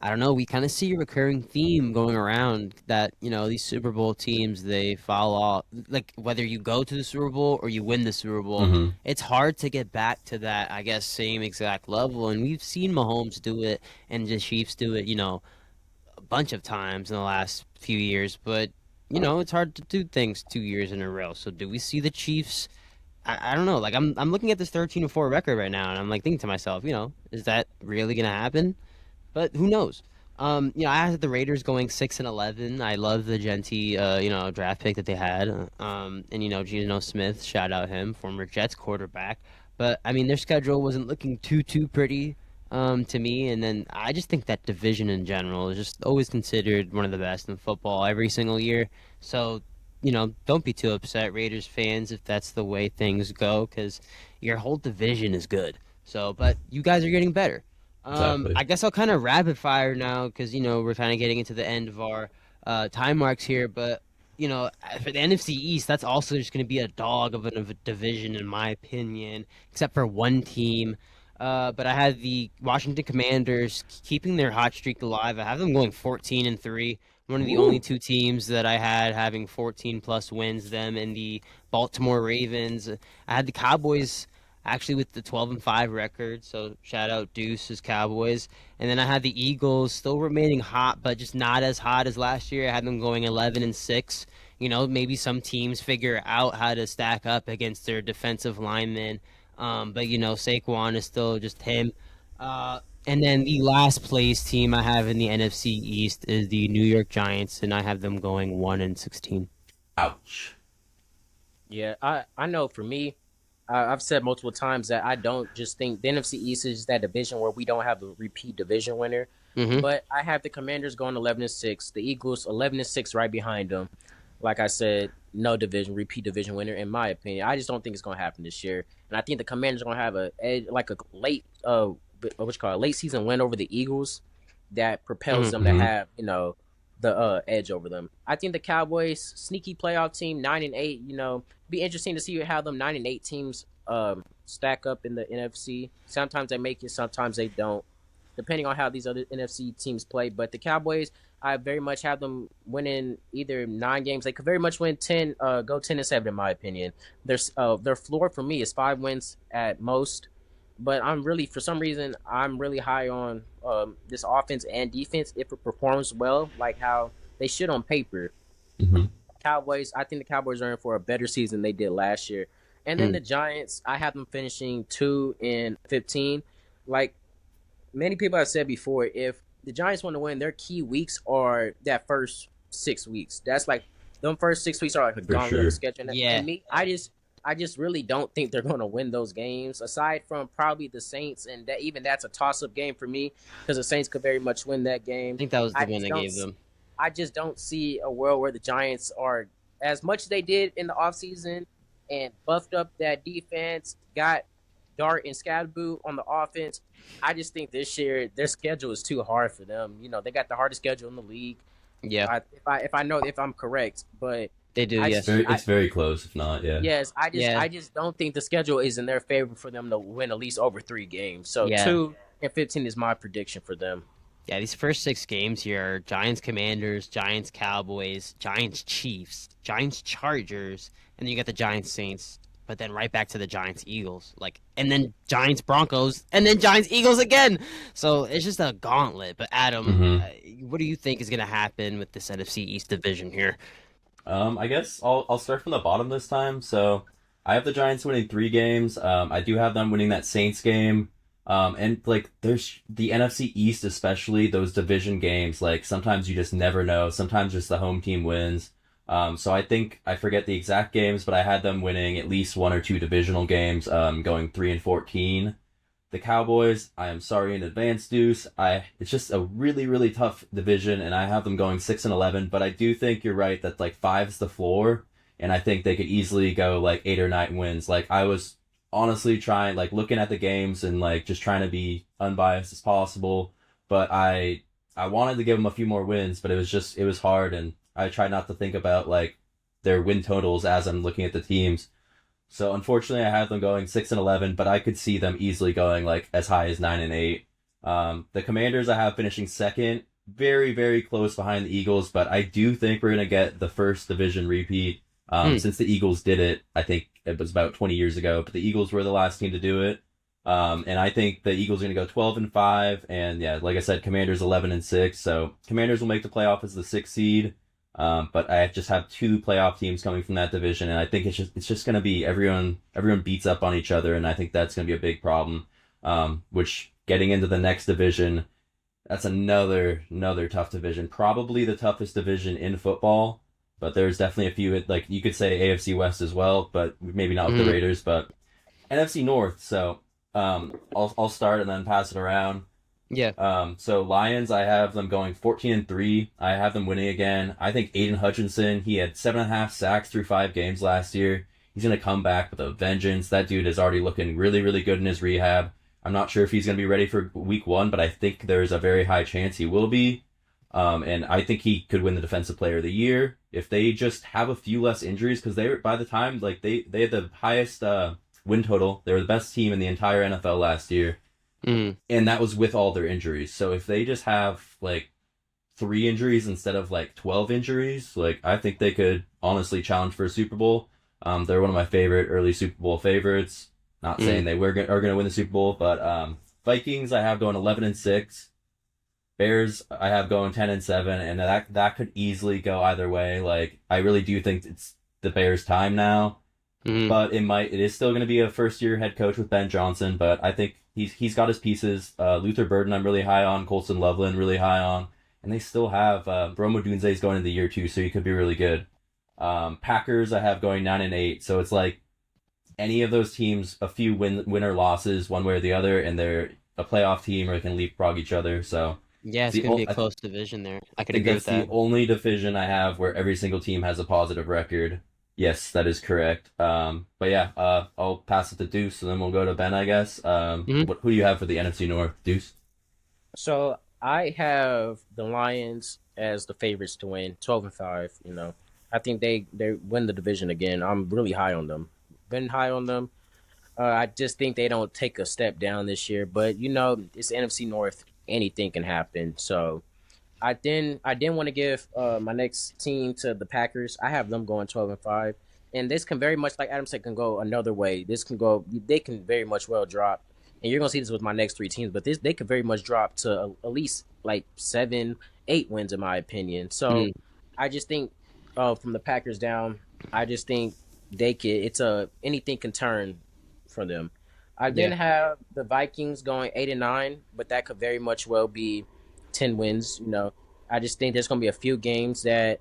I don't know, we kind of see a recurring theme going around that, these Super Bowl teams, they fall off. Like, whether you go to the Super Bowl or you win the Super Bowl, it's hard to get back to that, I guess, same exact level. And we've seen Mahomes do it and the Chiefs do it, a bunch of times in the last few years. But, it's hard to do things 2 years in a row. So do we see the Chiefs? I don't know. Like, I'm looking at this 13-4 record right now, and I'm like thinking to myself, is that really going to happen? But who knows? I had the Raiders going 6-11. I love the Genti, draft pick that they had. And Geno Smith, shout out him, former Jets quarterback. But I mean, their schedule wasn't looking too pretty, to me. And then I just think that division in general is just always considered one of the best in football every single year. So, don't be too upset, Raiders fans, if that's the way things go, because your whole division is good. So, but you guys are getting better. Exactly. I guess I'll kind of rapid fire now because we're kind of getting into the end of our time marks here. But for the NFC East, that's also just going to be a dog of a division in my opinion, except for one team. But I had the Washington Commanders keeping their hot streak alive. I have them going 14-3. One of the only two teams that I had having 14 plus wins. Them and the Baltimore Ravens. I had the Cowboys actually with the 12-5 record, so shout out Deuce's Cowboys. And then I had the Eagles still remaining hot, but just not as hot as last year. I had them going 11-6. Maybe some teams figure out how to stack up against their defensive linemen. But Saquon is still just him. And then the last place team I have in the NFC East is the New York Giants, and I have them going 1-16. Ouch. Yeah, I know for me, I've said multiple times that I don't just think the NFC East is that division where we don't have the repeat division winner. Mm-hmm. But I have the Commanders going 11-6, the Eagles 11-6 right behind them. Like I said, no repeat division winner in my opinion. I just don't think it's going to happen this year, and I think the Commanders are going to have a late late season win over the Eagles that propels them to have the edge over them. I think the Cowboys, sneaky playoff team, 9-8. Be interesting to see how them 9-8 teams stack up in the NFC. Sometimes they make it, sometimes they don't, depending on how these other NFC teams play. But the Cowboys, I very much have them winning either 9 games. They could very much win 10, go 10-7 in my opinion. Their floor for me is 5 wins at most. But for some reason, I'm really high on this offense and defense if it performs well, like how they should on paper. Mm-hmm. Cowboys, I think the Cowboys are in for a better season than they did last year. And then the Giants, I have them finishing 2-15. Like many people have said before, if the Giants want to win, their key weeks are that first 6 weeks. That's like them first 6 weeks are like a gauntlet of schedule. Yeah. And me, I just really don't think they're going to win those games, aside from probably the Saints, and that's a toss-up game for me because the Saints could very much win that game. I think that was the one they gave them. I just don't see a world where the Giants are, as much as they did in the offseason and buffed up that defense, got Dart and Scadaboo on the offense. I just think this year their schedule is too hard for them. They got the hardest schedule in the league. Yeah. If I'm correct, but they do. Yes, it's very close, if not. Yeah. Yes, I just don't think the schedule is in their favor for them to win at least over 3 games. So 2-15 is my prediction for them. Yeah, these first 6 games here are Giants Commanders, Giants Cowboys, Giants Chiefs, Giants Chargers, and then you got the Giants Saints. But then right back to the Giants Eagles, and then Giants Broncos, and then Giants Eagles again. So it's just a gauntlet. But Adam, what do you think is going to happen with this NFC East division here? I guess I'll start from the bottom this time. So I have the Giants winning 3 games. I do have them winning that Saints game. And there's the NFC East, especially those division games. Sometimes you just never know. Sometimes just the home team wins. So I think I forget the exact games, but I had them winning at least 1 or 2 divisional games, going 3-14. The Cowboys, I am sorry in advance, Deuce. It's just a really, really tough division, and I have them going 6-11. But I do think you're right that 5's the floor, and I think they could easily go 8 or 9 wins. I was honestly trying, looking at the games and just trying to be unbiased as possible. But I wanted to give them a few more wins, but it was hard, and I tried not to think about their win totals as I'm looking at the teams. So unfortunately, I have them going 6-11, but I could see them easily going as high as 9-8. The Commanders I have finishing second, very, very close behind the Eagles, but I do think we're gonna get the first division repeat. Since the Eagles did it, I think it was about 20 years ago, but the Eagles were the last team to do it. And I think the Eagles are going to go 12-5, and yeah, like I said, Commanders 11-6. So Commanders will make the playoff as the 6th seed. But I just have 2 playoff teams coming from that division, and I think it's just going to be everyone beats up on each other, and I think that's going to be a big problem. Which getting into the next division, That's another tough division. Probably the toughest division in football, but there's definitely a few like you could say AFC West as well, but maybe not with the Mhm. Raiders, but NFC North. So I'll start and then pass it around. Yeah. So Lions, I have them going 14-3. I have them winning again. I think Aiden Hutchinson, he had 7.5 sacks through 5 games last year. He's gonna come back with a vengeance. That dude is already looking really, really good in his rehab. I'm not sure if he's gonna be ready for week 1, but I think there's a very high chance he will be. And I think he could win the Defensive Player of the Year if they just have a few less injuries, because they were, by the time like they had the highest win total. They were the best team in the entire NFL last year. Mm. And that was with all their injuries. So if they just have like 3 injuries instead of like 12 injuries, like I think they could honestly challenge for a Super Bowl. They're one of my favorite early Super Bowl favorites. Not saying they are going to win the Super Bowl, but Vikings I have going 11-6. Bears I have going 10-7, and that could easily go either way. Like I really do think it's the Bears' time now. But it is still going to be a first year head coach with Ben Johnson, but I think he's got his pieces. Luther Burden I'm really high on, Colson Loveland really high on, and they still have Rome Odunze's going into year 2, so he could be really good. Packers I have going 9-8, so it's like any of those teams, a few win or losses one way or the other, and they're a playoff team or they can leapfrog each other. So Yeah, it's gonna be a close division there. I could think agree that's with that. the only division I have where every single team has a positive record. Yes, that is correct. But yeah, I'll pass it to Deuce, and then we'll go to Ben, I guess. Who do you have for the NFC North, Deuce? So I have the Lions as the favorites to win, 12-5. You know, I think they win the division again. I'm really high on them. Been high on them. I just think they don't take a step down this year. But you know, it's the NFC North. Anything can happen. So I didn't want to give my next team to the Packers. I have them going 12-5, and this can very much, like Adam said, can go another way. This can go. They can very much well drop, and you're gonna see this with my next 3 teams. But they could very much drop to at least like 7, 8 wins, in my opinion. So I just think from the Packers down, I just think they could. Anything can turn for them. I then Yeah. have the Vikings going 8-9, but that could very much well be 10 wins. You know, I just think there's going to be a few games that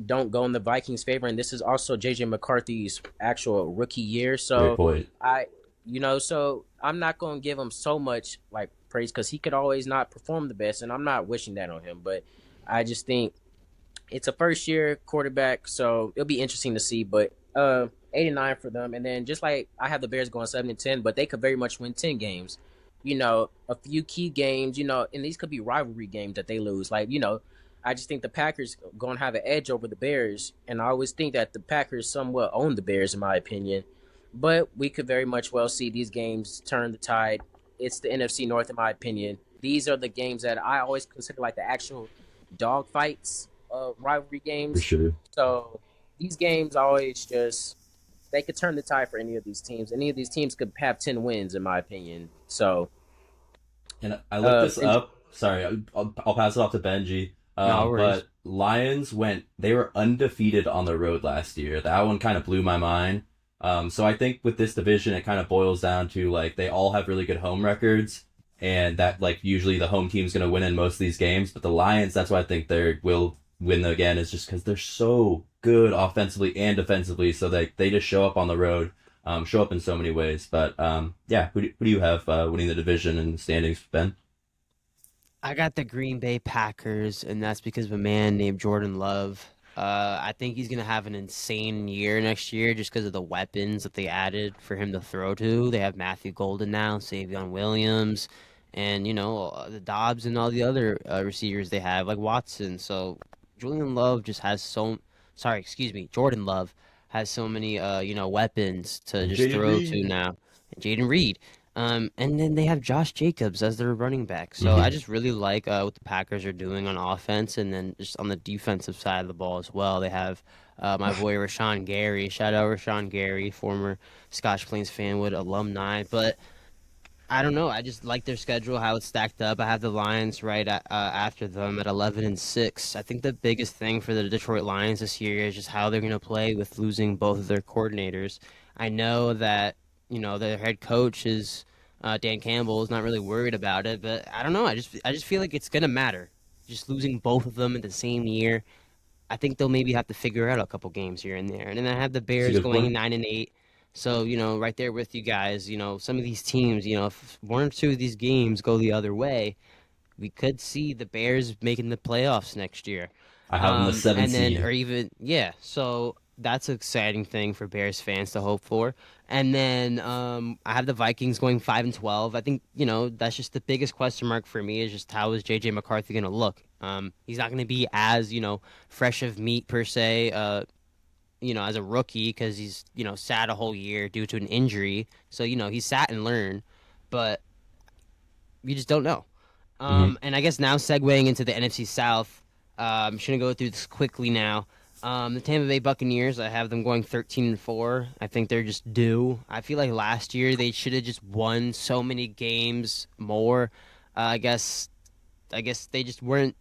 don't go in the Vikings' favor, and this is also JJ McCarthy's actual rookie year. Great So point. so I'm not going to give him so much like praise because he could always not perform the best, and I'm not wishing that on him. But I just think it's a first year quarterback, so it'll be interesting to see. But 8-9 for them, and then just like I have the Bears going 7-10, but they could very much win 10 games. You know, a few key games. You know, and these could be rivalry games that they lose. Like I just think the Packers going to have an edge over the Bears, and I always think that the Packers somewhat own the Bears, in my opinion. But we could very much well see these games turn the tide. It's the NFC North, in my opinion. These are the games that I always consider like the actual dog fights of rivalry For games. sure. So these games always just they could turn the tide for any of these teams. Any of these teams could have 10 wins, in my opinion. So And I looked this and up. Sorry, I'll pass it off to Benji. No worries. But Lions they were undefeated on the road last year. That one kind of blew my mind. So I think with this division, it kind of boils down to like they all have really good home records, and that like usually the home team's going to win in most of these games. But the Lions, that's why I think they will win again, is just because they're so good offensively and defensively. So they just show up on the road, show up in so many ways. But yeah, who do you have winning the division and standings, Ben? I got the Green Bay Packers, and that's because of a man named Jordan Love. I think he's going to have an insane year next year just because of the weapons that they added for him to throw to. They have Matthew Golden now, Savion Williams, and, the Dobbs and all the other receivers they have, like Watson. So Jordan Love has so many, weapons to just Jaden throw to Reed. now. Jaden Reed. And then they have Josh Jacobs as their running back. So Mhm. I just really like what the Packers are doing on offense, and then just on the defensive side of the ball as well. They have my boy Rashawn Gary. Shout out Rashawn Gary, former Scotch Plains Fanwood alumni. But I don't know. I just like their schedule, how it's stacked up. I have the Lions right after them at 11-6. I think the biggest thing for the Detroit Lions this year is just how they're going to play with losing both of their coordinators. I know that their head coach is Dan Campbell is not really worried about it, but I don't know. I just feel like it's gonna matter. Just losing both of them in the same year, I think they'll maybe have to figure out a couple games here and there. And then I have the That's a Bears good going point. 9-8. So, right there with you guys, some of these teams, if one or two of these games go the other way, we could see the Bears making the playoffs next year. I have them the seventh And then, seed. or even, yeah, so that's an exciting thing for Bears fans to hope for. And then I have the Vikings going 5-12. I think, that's just the biggest question mark for me is just how is JJ McCarthy going to look? He's not going to be as, fresh of meat per se, as a rookie because he's, sat a whole year due to an injury. So, he's sat and learned, but you just don't know. Hmm. And I guess now segueing into the NFC South, I'm just gonna go through this quickly now. The Tampa Bay Buccaneers, I have them going 13-4. I think they're just due. I feel like last year they should have just won so many games more. I guess they just weren't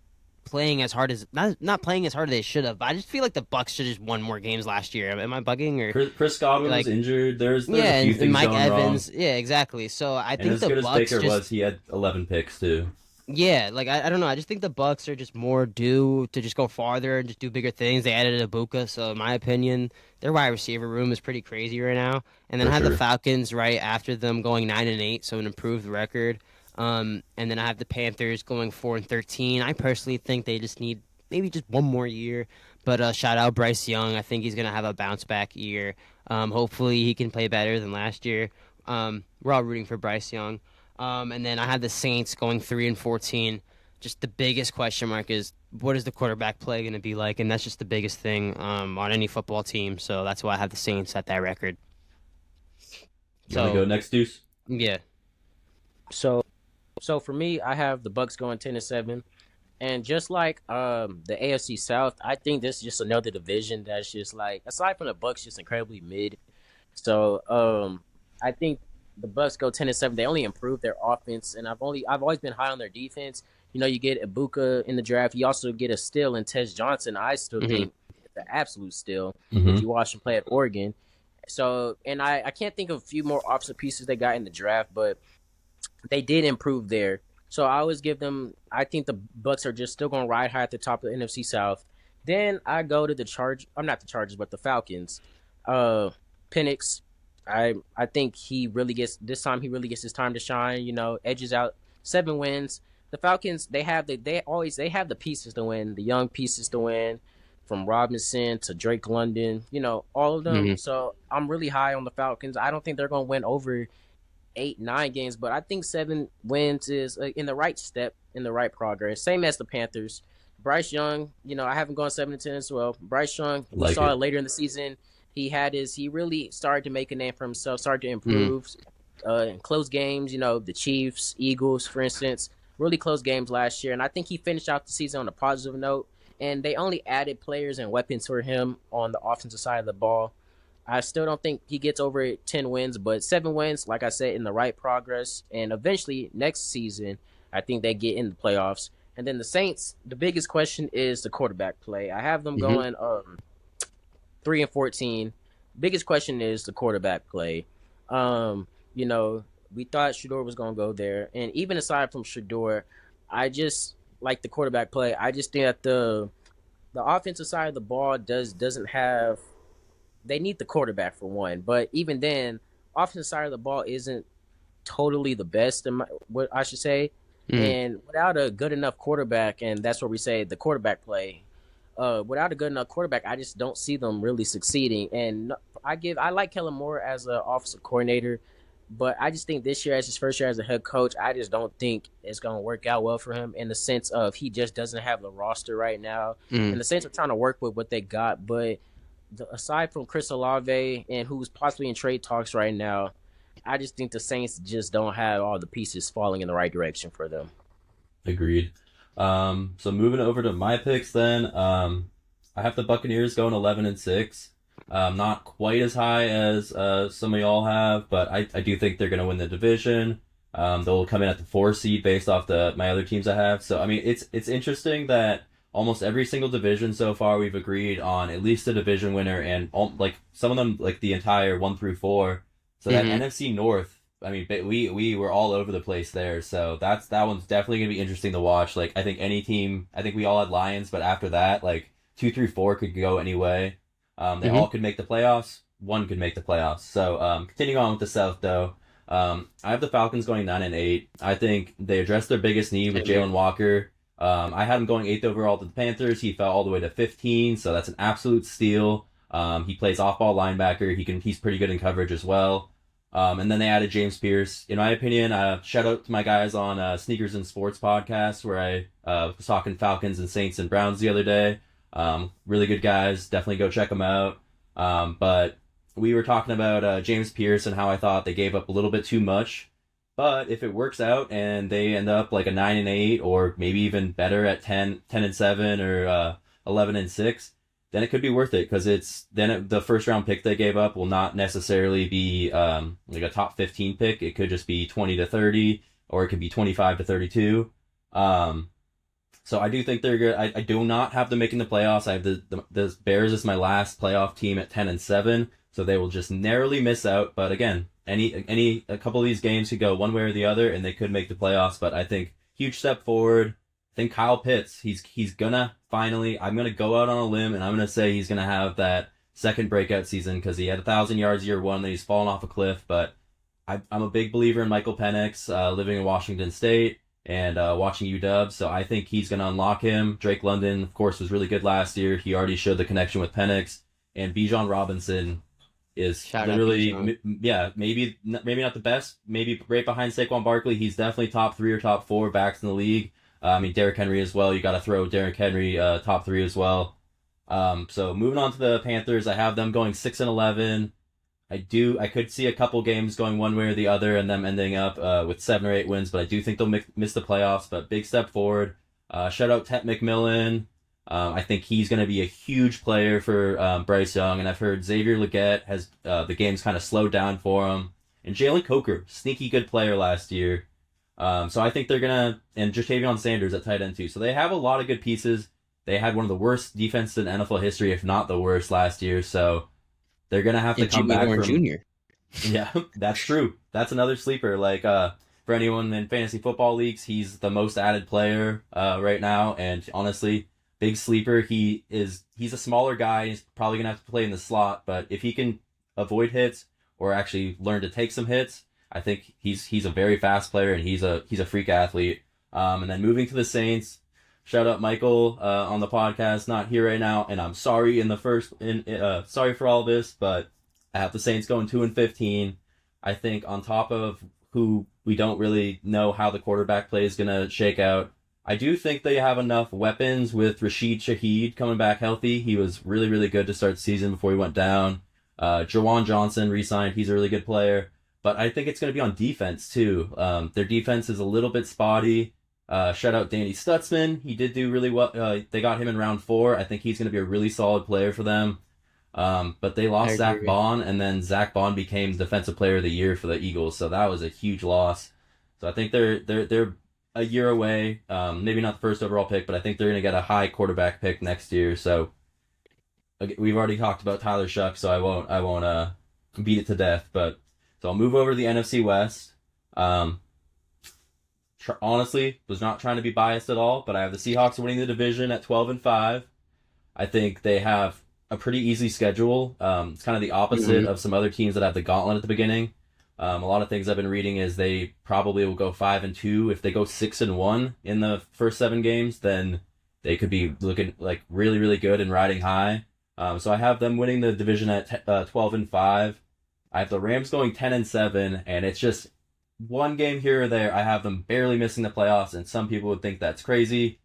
playing as hard as not playing as hard as they should have. But I just feel like the Bucks should have just won more games last year. Am I bugging or Chris Godwin was like? injured. There's a Yeah, few and things Mike going wrong. Evans. Yeah, exactly. So I And think as the good as Bucks Baker just was, he had 11 picks too. yeah, like I don't know. I just think the Bucks are just more due to just go farther and just do bigger things. They added Ibuka, so in my opinion, their wide receiver room is pretty crazy right now. And then For I have the sure. Falcons right after them going 9-8, so an improved record. And then I have the Panthers going 4-13. I personally think they just need maybe just one more year. But shout out Bryce Young. I think he's gonna have a bounce back year. Hopefully he can play better than last year. We're all rooting for Bryce Young. And then I had the Saints going 3-14. Just the biggest question mark is what is the quarterback play going to be like, and that's just the biggest thing on any football team. So that's why I have the Saints at that record. You want to go So next, Deuce? yeah, So so for me, I have the Bucks going 10-7. And just like the AFC South, I think this is just another division that's just like aside from the Bucks, just incredibly mid. So I think the Bucks go 10-7. They only improve their offense, and I've always been high on their defense. You get Ibuka in the draft. You also get a steal in Tez Johnson. I still hmm think it's an absolute steal if Hmm. you watch him play at Oregon. So, and I can't think of a few more offensive pieces they got in the draft, but they did improve there. So I always give them. I think the Bucks are just still going to ride high at the top of the NFC South. Then I go to the Charge. I'm not the Chargers, but the Falcons. Uh, Penix. I think he really gets this time. He really gets his time to shine. Edges out 7 wins. The Falcons. They have the pieces to win. The young pieces to win. From Robinson to Drake London, all of them. hmm So I'm really high on the Falcons. I don't think they're going to win over 8, 9 games, but I think 7 wins is in the right step, in the right progress. Same as the Panthers. Bryce Young, I haven't gone 7-10 as well. Bryce Young, we Like saw it it. later in the season. He really started to make a name for himself, started to hmm improve in close games. The Chiefs, Eagles, for instance, really close games last year, and I think he finished out the season on a positive note. And they only added players and weapons for him on the offensive side of the ball. I still don't think he gets over 10 wins, but 7 wins, like I said, in the right progress. And eventually, next season, I think they get in the playoffs. And then the Saints, the biggest question is the quarterback play. I have them hmm going 3-14. Biggest question is the quarterback play. Um, we thought Shador was going to go there. And even aside from Shador, I just like the quarterback play. I just think that the offensive side of the ball doesn't have they need the quarterback for one. But even then, offensive side of the ball isn't totally the best, what I should say. hmm And without a good enough quarterback, and that's where we say the quarterback play. Without a good enough quarterback, I just don't see them really succeeding. And I like Kellen Moore as an offensive coordinator, but I just think this year, as his first year as a head coach, I just don't think it's going to work out well for him in the sense of he just doesn't have the roster right now. In the sense of trying to work with what they got, but aside from Chris Olave and who's possibly in trade talks right now, I just think the Saints just don't have all the pieces falling in the right direction for them. Agreed. So moving over to my picks then, I have the Buccaneers going 11-6. Not quite as high as some of y'all have, but I do think they're going to win the division. They'll come in at the 4 seed based off my other teams I have. So I mean, it's interesting that almost every single division so far we've agreed on at least a division winner, and like some of them like the entire 1 through 4. So that hmm NFC North, I mean, we were all over the place there, so that one's definitely gonna be interesting to watch. Like, I think any team, I think we all had Lions, but after that, like 2 through 4 could go any way. They all could make the playoffs. One could make the playoffs. So, continuing on with the South, though, I have the Falcons going 9-8. I think they addressed their biggest need with Jalen Walker. I had him going 8th overall to the Panthers. He fell all the way to 15, so that's an absolute steal. He plays off-ball linebacker. He's pretty good in coverage as well. And then they added James Pierce. In my opinion, shout out to my guys on Sneakers and Sports podcast, where I was talking Falcons and Saints and Browns the other day. Really good guys. Definitely go check them out. But we were talking about James Pierce and how I thought they gave up a little bit too much. But if it works out and they end up like a 9-8 or maybe even better at 10-7 or 11-6, then it could be worth it, because the first round pick they gave up will not necessarily be like a top 15 pick. It could just be 20-30, or it could be 25-32. So I do think they're good. I do not have them making the playoffs. I have the Bears as my last playoff team at 10-7, so they will just narrowly miss out. But again, a couple of these games could go one way or the other, and they could make the playoffs. But I think huge step forward. I think Kyle Pitts, he's gonna finally, I'm gonna go out on a limb and I'm gonna say he's gonna have that second breakout season, because he had 1,000 yards year one, then he's fallen off a cliff. But I'm a big believer in Michael Penix, living in Washington State and watching UW, so I think he's gonna unlock him. Drake London, of course, was really good last year. He already showed the connection with Penix, and Bijan Robinson is literally, maybe not the best, maybe right behind Saquon Barkley. He's definitely top 3 or top 4 backs in the league. I mean, Derrick Henry as well. You got to throw Derrick Henry top 3 as well. So moving on to the Panthers, I have them going 6-11. I could see a couple games going one way or the other and them ending up with 7 or 8 wins, but I do think they'll miss the playoffs. But big step forward. Shout out Tet McMillan. I think he's going to be a huge player for Bryce Young, and I've heard Xavier Legette has the game's kind of slowed down for him. And Jalen Coker, sneaky good player last year. So I think they're gonna, and Jatavion Sanders at tight end too. So they have a lot of good pieces. They had one of the worst defenses in NFL history, if not the worst, last year. So they're gonna have to come back from Jr. Yeah, that's true. That's another sleeper. Like for anyone in fantasy football leagues, he's the most added player right now, and honestly, big sleeper. He's a smaller guy. He's probably gonna have to play in the slot, but if he can avoid hits or actually learn to take some hits, I think he's a very fast player, and he's a freak athlete. And then moving to the Saints, shout out Michael on the podcast, not here right now, and I'm sorry sorry for all this, but I have the Saints going 2-15. I think on top of who we don't really know how the quarterback play is gonna shake out, I do think they have enough weapons with Rashid Shaheed coming back healthy. He was really, really good to start the season before he went down. Jawan Johnson re-signed. He's a really good player. But I think it's going to be on defense, too. Their defense is a little bit spotty. Shout out Danny Stutzman. He did do really well. They got him in round 4. I think he's going to be a really solid player for them. But they lost Zach Bond, and then Zach Bond became Defensive Player of the Year for the Eagles. So that was a huge loss. So I think they're a year away. Maybe not the first overall pick, but I think they're going to get a high quarterback pick next year. So we've already talked about Tyler Shuck, so I won't beat it to death. But so I'll move over to the NFC West. Honestly, was not trying to be biased at all, but I have the Seahawks winning the division at 12-5. I think they have a pretty easy schedule. It's kind of the opposite of some other teams that have the gauntlet at the beginning. A lot of things I've been reading is they probably will go 5-2. If they go 6-1 in the first 7 games, then they could be looking like really, really good and riding high. So I have them winning the division at 12-5. I have the Rams going 10-7, and it's just one game here or there. I have them barely missing the playoffs, and some people would think that's crazy.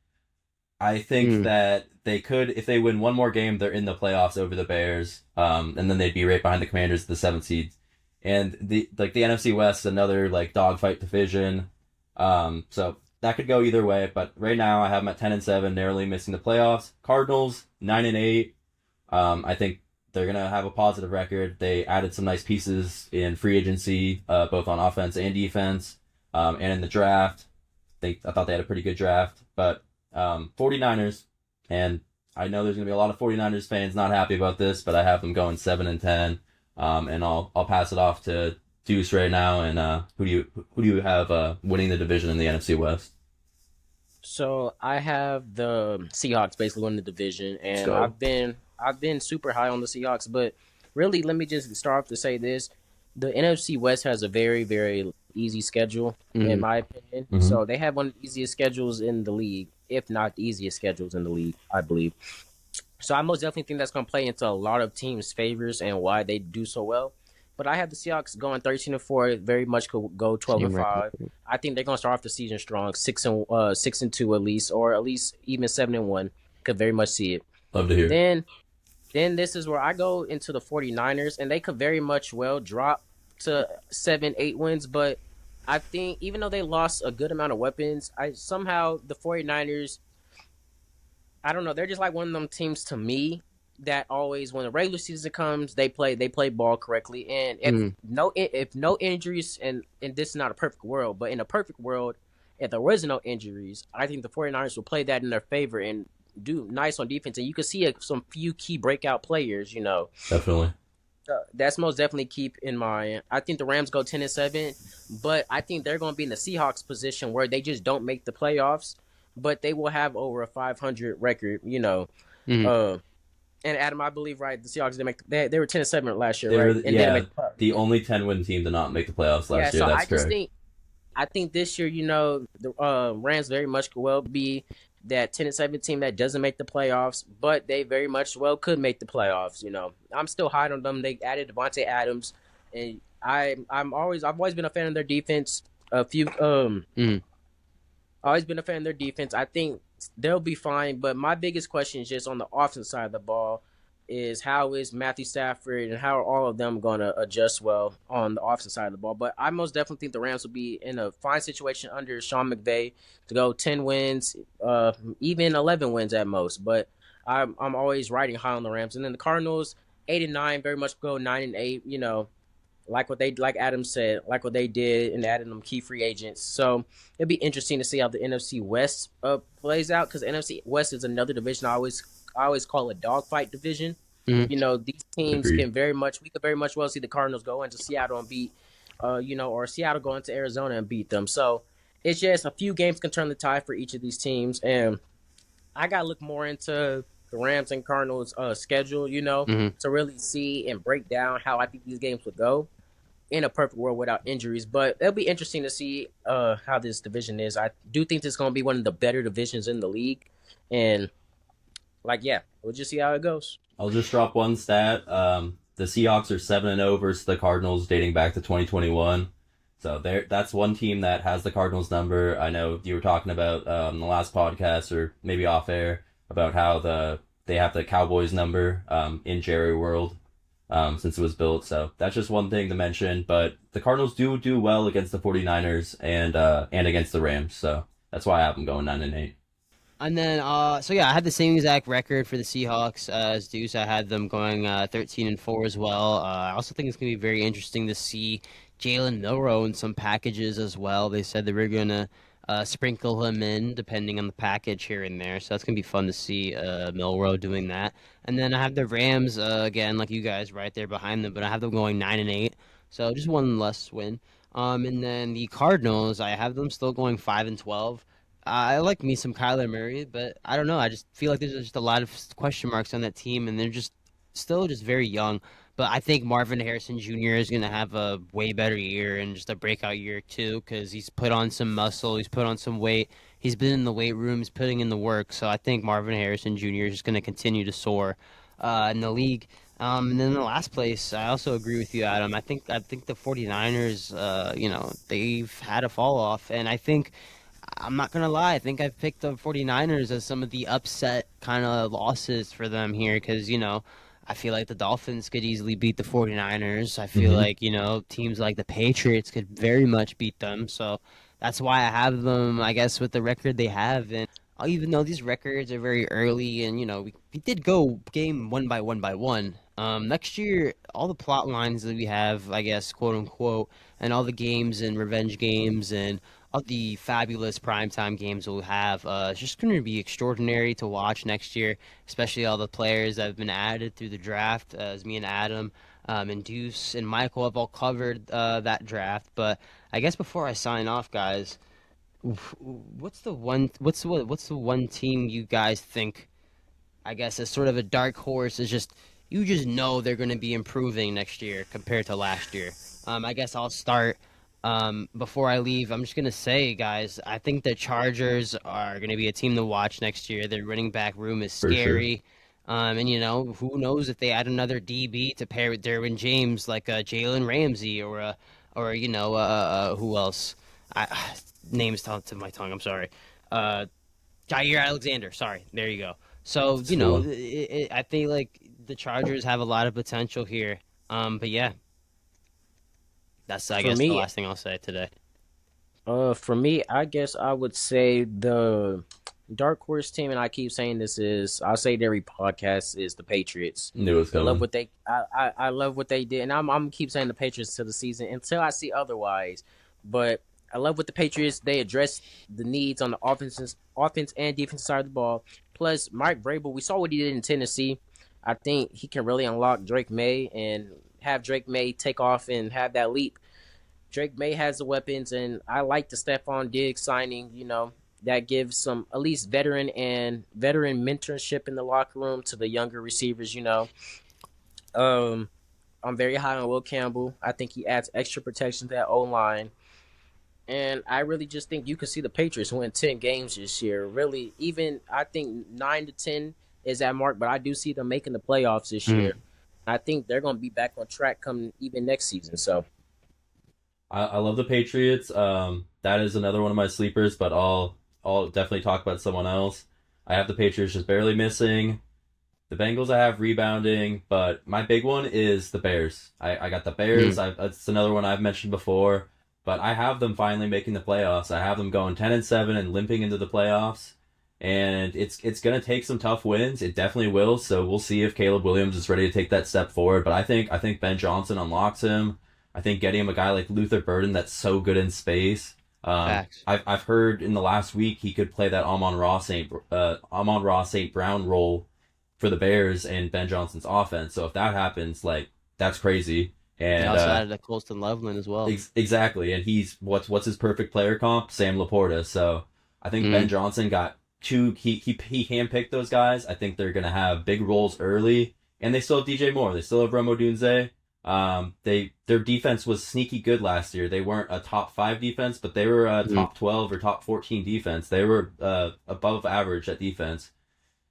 I think that they could, if they win one more game, they're in the playoffs over the Bears, and then they'd be right behind the Commanders, the 7th seeds. And the NFC West is another like dogfight division, so that could go either way. But right now, I have them at 10-7, narrowly missing the playoffs. Cardinals 9-8. I think they're going to have a positive record. They added some nice pieces in free agency, both on offense and defense, and in the draft. I thought they had a pretty good draft. But 49ers, and I know there's going to be a lot of 49ers fans not happy about this, but I have them going 7-10, and I'll pass it off to Deuce right now, and who do you have winning the division in the NFC West? So I have the Seahawks basically winning the division, Let's and go. I've been super high on the Seahawks. But really, let me just start off to say this: the NFC West has a very easy schedule, in Mm, my opinion. Mm-hmm. So they have one of the easiest schedules in the league, if not the easiest schedules in the league, I believe. So I most definitely think that's going to play into a lot of teams' favors and why they do so well. But I have the Seahawks going 13-4. Very much could go 12 and same record. 5. I think they're going to start off the season strong, 6-2 at least, or at least even 7-1. Could very much see it. Love to hear. Then this is where I go into the 49ers, and they could very much well drop to 7-8 wins. But I think even though they lost a good amount of weapons, I somehow the 49ers, I don't know. They're just like one of them teams to me that always, when the regular season comes, they play ball correctly. And Mm, if no injuries, and this is not a perfect world, but in a perfect world, if there was no injuries, I think the 49ers will play that in their favor and do nice on defense. And you can see some few key breakout players. Definitely. That's most definitely keep in mind. I think the Rams go 10-7, but I think they're going to be in the Seahawks position where they just don't make the playoffs, but they will have over a 500 record. mm. Uh, and Adam, I believe, right, the Seahawks they were 10-7 last year, They right, were and they didn't yeah make the playoffs. the only 10-win team to not make the playoffs Yeah, last year. so That's correct. I think this year, the Rams very much could well be that 10-7 team that doesn't make the playoffs, but they very much well could make the playoffs. I'm still high on them. They added Devontae Adams, and I've always been a fan of their defense. Mm. Always been a fan of their defense. I think they'll be fine, but my biggest question is just on the offensive side of the ball is how is Matthew Stafford and how are all of them going to adjust well on the offensive side of the ball. But I most definitely think the Rams will be in a fine situation under Sean McVay to go 10 wins, even 11 wins at most. But I'm always riding high on the Rams. And then the Cardinals, 8-9, very much go 9-8, like Adam said, like what they did and adding them key free agents. So it'd be interesting to see how the NFC West plays out, because the NFC West is another division I always call a dogfight division. Mm. These teams Agreed. we could very much well see the Cardinals go into Seattle and beat, or Seattle go into Arizona and beat them. So it's just a few games can turn the tide for each of these teams, and I gotta look more into the Rams and Cardinals schedule, Mm. to really see and break down how I think these games would go in a perfect world without injuries. But it'll be interesting to see how this division is. I do think this is going to be one of the better divisions in the league. And, yeah, we'll just see how it goes. I'll just drop one stat. The Seahawks are 7-0 versus the Cardinals dating back to 2021. So that's one team that has the Cardinals number. I know you were talking about the last podcast, or maybe off air, about how they have the Cowboys number in Jerry World since it was built. So that's just one thing to mention. But the Cardinals do well against the 49ers and against the Rams. So that's why I have them going 9-8. And then, so yeah, I had the same exact record for the Seahawks as Deuce. I had them going 13-4 as well. I also think it's gonna be very interesting to see Jalen Milroe in some packages as well. They said they were gonna sprinkle him in depending on the package here and there. So that's gonna be fun to see Milroe doing that. And then I have the Rams again, like you guys, right there behind them, but I have them going 9-8. So just one less win. And then the Cardinals, I have them still going 5-12. I like me some Kyler Murray, but I don't know. I just feel like there's just a lot of question marks on that team, and they're just still just very young. But I think Marvin Harrison Jr. is going to have a way better year and just a breakout year too, because he's put on some muscle, he's put on some weight, he's been in the weight room, he's putting in the work. So I think Marvin Harrison Jr. is just going to continue to soar in the league. And then in the last place, I also agree with you, Adam. I think the 49ers, they've had a fall off, and I think. I'm not going to lie. I think I've picked the 49ers as some of the upset kind of losses for them here because, I feel like the Dolphins could easily beat the 49ers. I feel like, teams like the Patriots could very much beat them. So that's why I have them, I guess, with the record they have. And even though these records are very early and, we did go game one by one. Next year, all the plot lines that we have, I guess, quote unquote, and all the games and revenge games and all the fabulous primetime games we'll have, it's just going to be extraordinary to watch next year, especially all the players that have been added through the draft, as me and Adam and Deuce and Michael have all covered that draft. But I guess before I sign off, guys, what's the one team you guys think, I guess, as sort of a dark horse, is just you just know they're going to be improving next year compared to last year? I guess I'll start. Before I leave, I'm just going to say, guys, I think the Chargers are going to be a team to watch next year. Their running back room is For sure. scary. And, who knows if they add another DB to pair with Derwin James, like Jalen Ramsey or who else? Names to my tongue. I'm sorry. Jair Alexander. Sorry. There you go. So, That's cool. I think like the Chargers have a lot of potential here. But yeah, that's, I For guess, the me, last thing I'll say today. I guess I would say the dark horse team, and I keep saying this is, I'll say it every podcast, is the Patriots. Knew it was I love coming. what I love what they did, and I'm keep saying the Patriots to the season until I see otherwise. But I love what the Patriots, they address the needs on the offense and defense side of the ball. Plus, Mike Vrabel, we saw what he did in Tennessee. I think he can really unlock Drake May and have Drake May take off and have that leap. Drake May has the weapons, and I like the Stephon Diggs signing. That gives some at least veteran mentorship in the locker room to the younger receivers. I'm very high on Will Campbell. I think he adds extra protection to that O line, and I really just think you can see the Patriots win 10 games this year. Really, even I think 9 to 10 is that mark, but I do see them making the playoffs this Mm. year. I think they're going to be back on track coming even next season. So. I love the Patriots. That is another one of my sleepers, but I'll definitely talk about someone else. I have the Patriots just barely missing. The Bengals I have rebounding, but my big one is the Bears. I got the Bears. It's another one I've mentioned before, but I have them finally making the playoffs. I have them going 10-7 and limping into the playoffs, and it's gonna take some tough wins. It definitely will. So we'll see if Caleb Williams is ready to take that step forward. But I think Ben Johnson unlocks him. I think getting him a guy like Luther Burden that's so good in space. Facts. I've heard in the last week he could play that Amon Ross St. Brown role for the Bears and Ben Johnson's offense. So if that happens, like, that's crazy. They And also added a Colston Loveland as well. exactly, and he's what's his perfect player comp? Sam Laporta. So I think Ben Johnson got two. He handpicked those guys. I think they're gonna have big roles early, and they still have DJ Moore. They still have Remo Dunze. Their defense was sneaky good last year. They weren't a top 5 defense, but they were a top 12 or top 14 defense. They were above average at defense.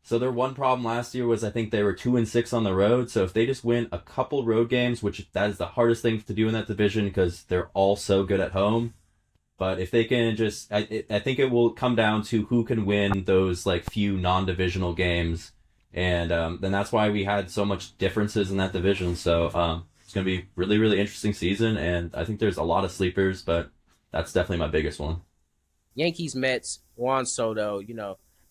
So their one problem last year was I think they were 2-6 on the road. So if they just win a couple road games, which that is the hardest thing to do in that division because they're all so good at home. But if they can just, I think it will come down to who can win those like few non-divisional games, and then that's why we had so much differences in that division. So it's gonna be really really interesting season, and I think there's a lot of sleepers, but that's definitely my biggest one. Yankees, Mets, Juan Soto.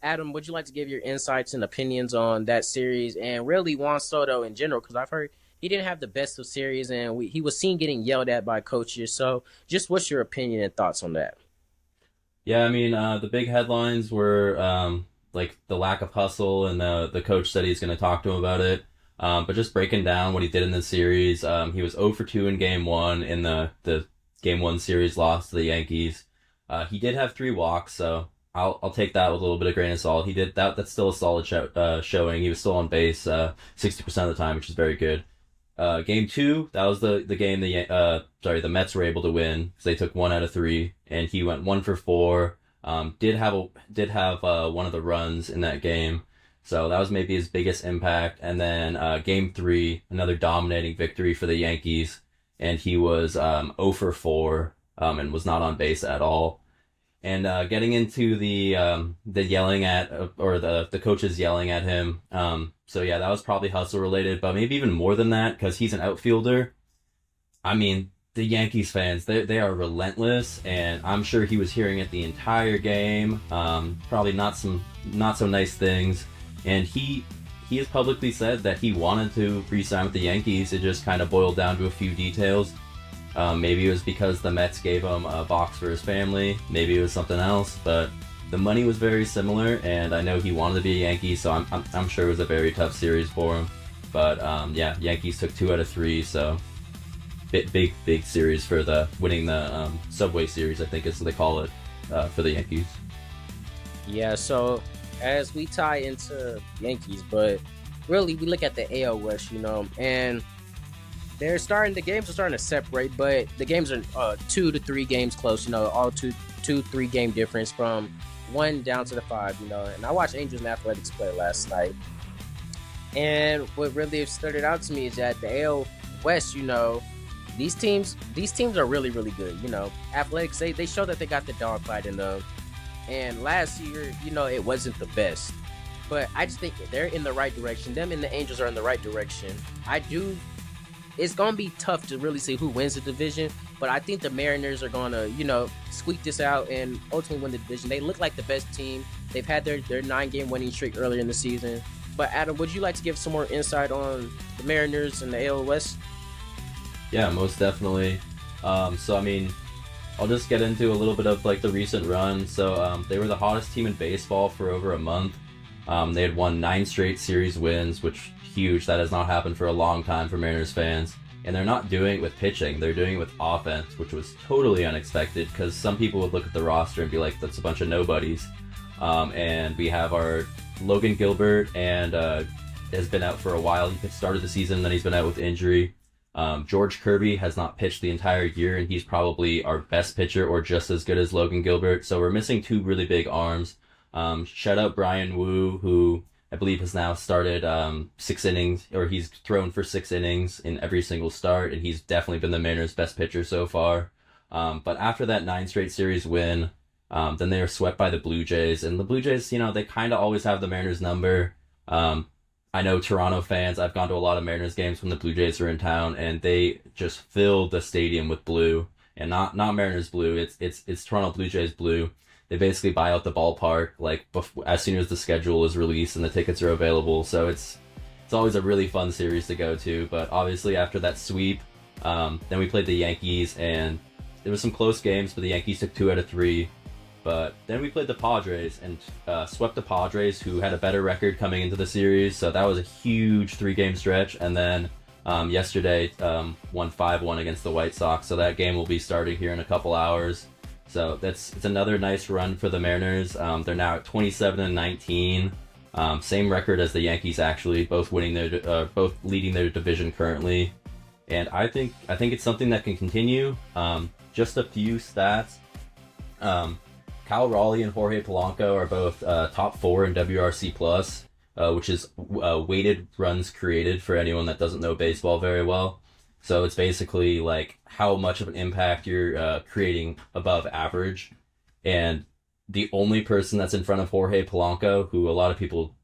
Adam, would you like to give your insights and opinions on that series and really Juan Soto in general? Because I've heard he didn't have the best of series, and he was seen getting yelled at by coaches. So, just what's your opinion and thoughts on that? Yeah, I mean the big headlines were like the lack of hustle, and the coach said he's gonna talk to him about it. But just breaking down what he did in the series, he was 0 for 2 in Game 1 in the Game 1 series loss to the Yankees. He did have 3 walks, so I'll take that with a little bit of grain of salt. He did that. That's still a solid showing. He was still on base 60% of the time, which is very good. Game 2, that was the game the Mets were able to win because they took 1 out of 3, and he went 1 for 4. Did have one of the runs in that game, so that was maybe his biggest impact. And then Game 3, another dominating victory for the Yankees, and he was 0 for 4 and was not on base at all. And getting into the yelling at or the coaches yelling at him. So yeah, that was probably hustle related, but maybe even more than that because he's an outfielder. I mean, the Yankees fans, they are relentless, and I'm sure he was hearing it the entire game. Probably not so nice things, and he has publicly said that he wanted to re-sign with the Yankees. It just kind of boiled down to a few details. Maybe it was because the Mets gave him a box for his family. Maybe it was something else, but the money was very similar, and I know he wanted to be a Yankee, so I'm sure it was a very tough series for him. But yeah, Yankees took 2 out of 3, so big series for the winning the Subway Series, I think is what they call it, for the Yankees. Yeah, so as we tie into Yankees, but really we look at the AL West, and the games are starting to separate, but the games are 2 to 3 games close, all 2-3 game difference from 1 down to the 5, and I watched Angels and Athletics play last night. And what really stood out to me is that the AL West, these teams are really, really good. Athletics, they show that they got the dogfight in them. And last year, it wasn't the best. But I just think they're in the right direction. Them and the Angels are in the right direction. It's going to be tough to really see who wins the division. But I think the Mariners are going to, squeak this out and ultimately win the division. They look like the best team. They've had their 9-game winning streak earlier in the season. But Adam, would you like to give some more insight on the Mariners and the AL West? Yeah, most definitely. So I mean, I'll just get into a little bit of like the recent run. So they were the hottest team in baseball for over a month. They had won 9 straight series wins, which huge. That has not happened for a long time for Mariners fans. And they're not doing it with pitching. They're doing it with offense, which was totally unexpected because some people would look at the roster and be like, that's a bunch of nobodies. And we have our Logan Gilbert, and has been out for a while. He started the season, then he's been out with injury. George Kirby has not pitched the entire year, and he's probably our best pitcher or just as good as Logan Gilbert. So we're missing 2 really big arms. Shout out Brian Wu, who I believe has now started 6 innings, or he's thrown for 6 innings in every single start, and he's definitely been the Mariners' best pitcher so far. But after that 9 straight series win, then they were swept by the Blue Jays, and the Blue Jays, they kind of always have the Mariners number. I know Toronto fans, I've gone to a lot of Mariners games when the Blue Jays are in town, and they just filled the stadium with blue, and not Mariners blue, it's Toronto Blue Jays blue. They basically buy out the ballpark as soon as the schedule is released and the tickets are available, so it's always a really fun series to go to. But obviously after that sweep, then we played the Yankees, and there was some close games, but the Yankees took 2 out of 3. But then we played the Padres and swept the Padres, who had a better record coming into the series. So that was a huge 3-game stretch. And then yesterday won 5-1 against the White Sox. So that game will be starting here in a couple hours. So it's another nice run for the Mariners. They're now at 27-19, same record as the Yankees actually, both leading their division currently. And I think it's something that can continue. Just a few stats. Cal Raleigh and Jorge Polanco are both top 4 in WRC plus, which is weighted runs created for anyone that doesn't know baseball very well. So it's basically like how much of an impact you're creating above average. And the only person that's in front of Jorge Polanco, who a lot of people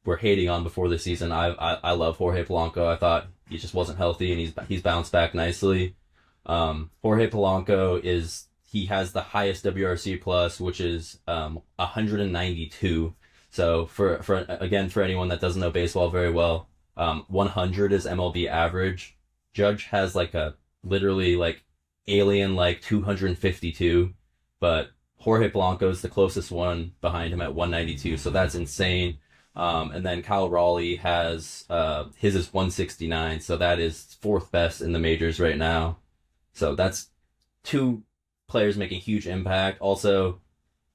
were hating on before the season, I love Jorge Polanco. I thought he just wasn't healthy, and he's bounced back nicely. Jorge Polanco he has the highest WRC plus, which is 192. So for anyone that doesn't know baseball very well, 100 is MLB average. Judge has literally alien 252, but Jorge Polanco is the closest one behind him at 192. So that's insane. And then Kyle Raleigh has his is 169, so that is 4th best in the majors right now. So that's 2 players making huge impact. Also,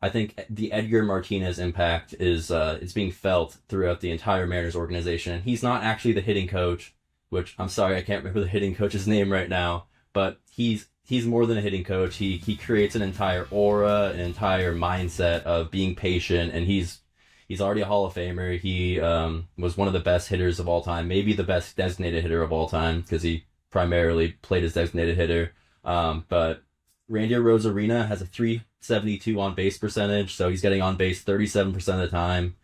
I think the Edgar Martinez impact is being felt throughout the entire Mariners organization. And he's not actually the hitting coach, which I'm sorry, I can't remember the hitting coach's name right now, but he's more than a hitting coach. He creates an entire aura, an entire mindset of being patient, and he's already a Hall of Famer. He was one of the best hitters of all time, maybe the best designated hitter of all time, because he primarily played as designated hitter. But Randy Rosarina has a 372 on base percentage, so he's getting on base 37% of the time.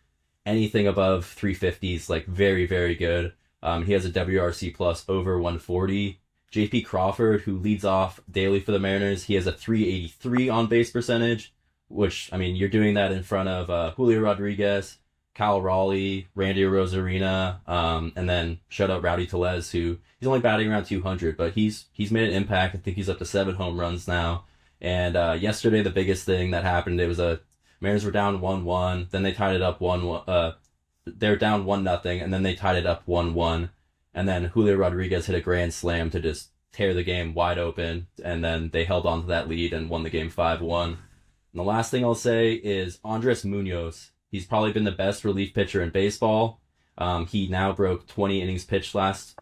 Anything above 350 is very, very good. He has a WRC plus over 140. JP Crawford, who leads off daily for the Mariners, he has a 383 on base percentage, which, I mean, you're doing that in front of Julio Rodriguez, Kyle Raleigh, Randy Rosarina, and then shout out Rowdy Tellez, who he's only batting around 200, but he's made an impact. I think he's up to 7 home runs now. And yesterday, the biggest thing that happened, it was Mariners were down 1-1, then they tied it up 1-1. They're down 1-0, and then they tied it up 1-1. And then Julio Rodriguez hit a grand slam to just tear the game wide open. And then they held on to that lead and won the game 5-1. And the last thing I'll say is Andres Munoz. He's probably been the best relief pitcher in baseball. He now broke 20 innings pitched last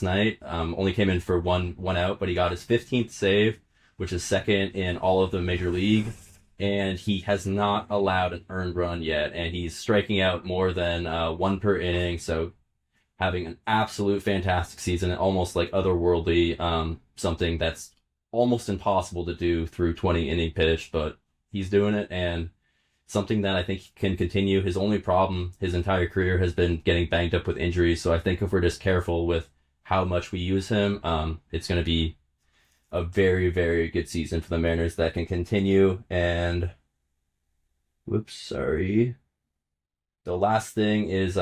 night. Only came in for one out, but he got his 15th save, which is second in all of the major league. And he has not allowed an earned run yet. And he's striking out more than one per inning. So having an absolute fantastic season, almost like otherworldly, something that's almost impossible to do through 20 inning pitch, but he's doing it, and something that I think can continue. His only problem his entire career has been getting banged up with injuries. So I think if we're just careful with how much we use him, it's going to be a very, very good season for the Mariners that can continue. And the last thing is,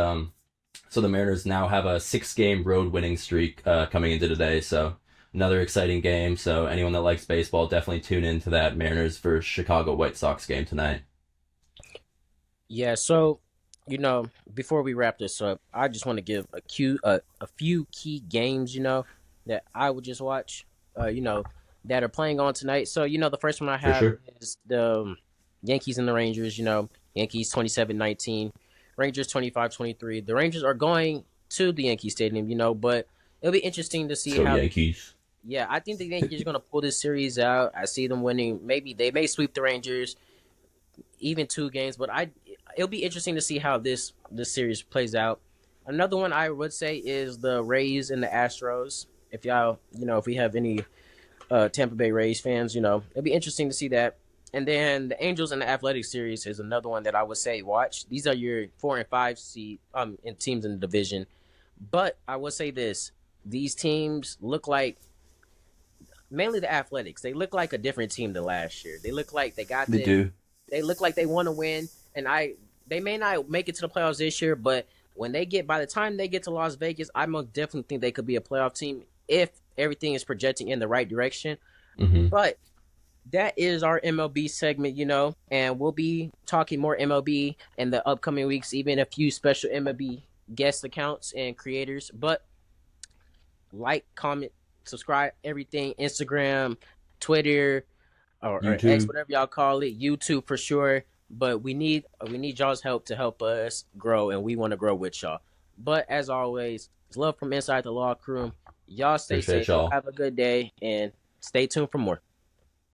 so the Mariners now have a 6-game road winning streak coming into today. So another exciting game. So anyone that likes baseball, definitely tune into that Mariners versus Chicago White Sox game tonight. Yeah, so before we wrap this up, I just want to give a few key games, that I would just watch, that are playing on tonight. So, the first one I have is the Yankees and the Rangers, Yankees 27-19, Rangers 25-23. The Rangers are going to the Yankee Stadium, but it'll be interesting to see how Yankees. Yeah, I think the Yankees are going to pull this series out. I see them winning. Maybe they may sweep the Rangers, even 2 games, but it'll be interesting to see how this series plays out. Another one I would say is the Rays and the Astros. If y'all, if we have any Tampa Bay Rays fans, it'll be interesting to see that. And then the Angels and the Athletics series is another one that I would say watch. These are your 4 and 5 seed in teams in the division. But I will say this: these teams look like, mainly the Athletics, they look like a different team than last year. They look like they look like they want to win, and they may not make it to the playoffs this year, but by the time they get to Las Vegas, I most definitely think they could be a playoff team if everything is projecting in the right direction. Mm-hmm. But that is our MLB segment, and we'll be talking more MLB in the upcoming weeks, even a few special MLB guest accounts and creators. But like, comment, subscribe, everything, Instagram, Twitter, or X, whatever y'all call it, YouTube for sure. But we need y'all's help to help us grow, and we want to grow with y'all. But as always, it's love from Inside the Locker Room. Y'all stay safe, have a good day, and stay tuned for more.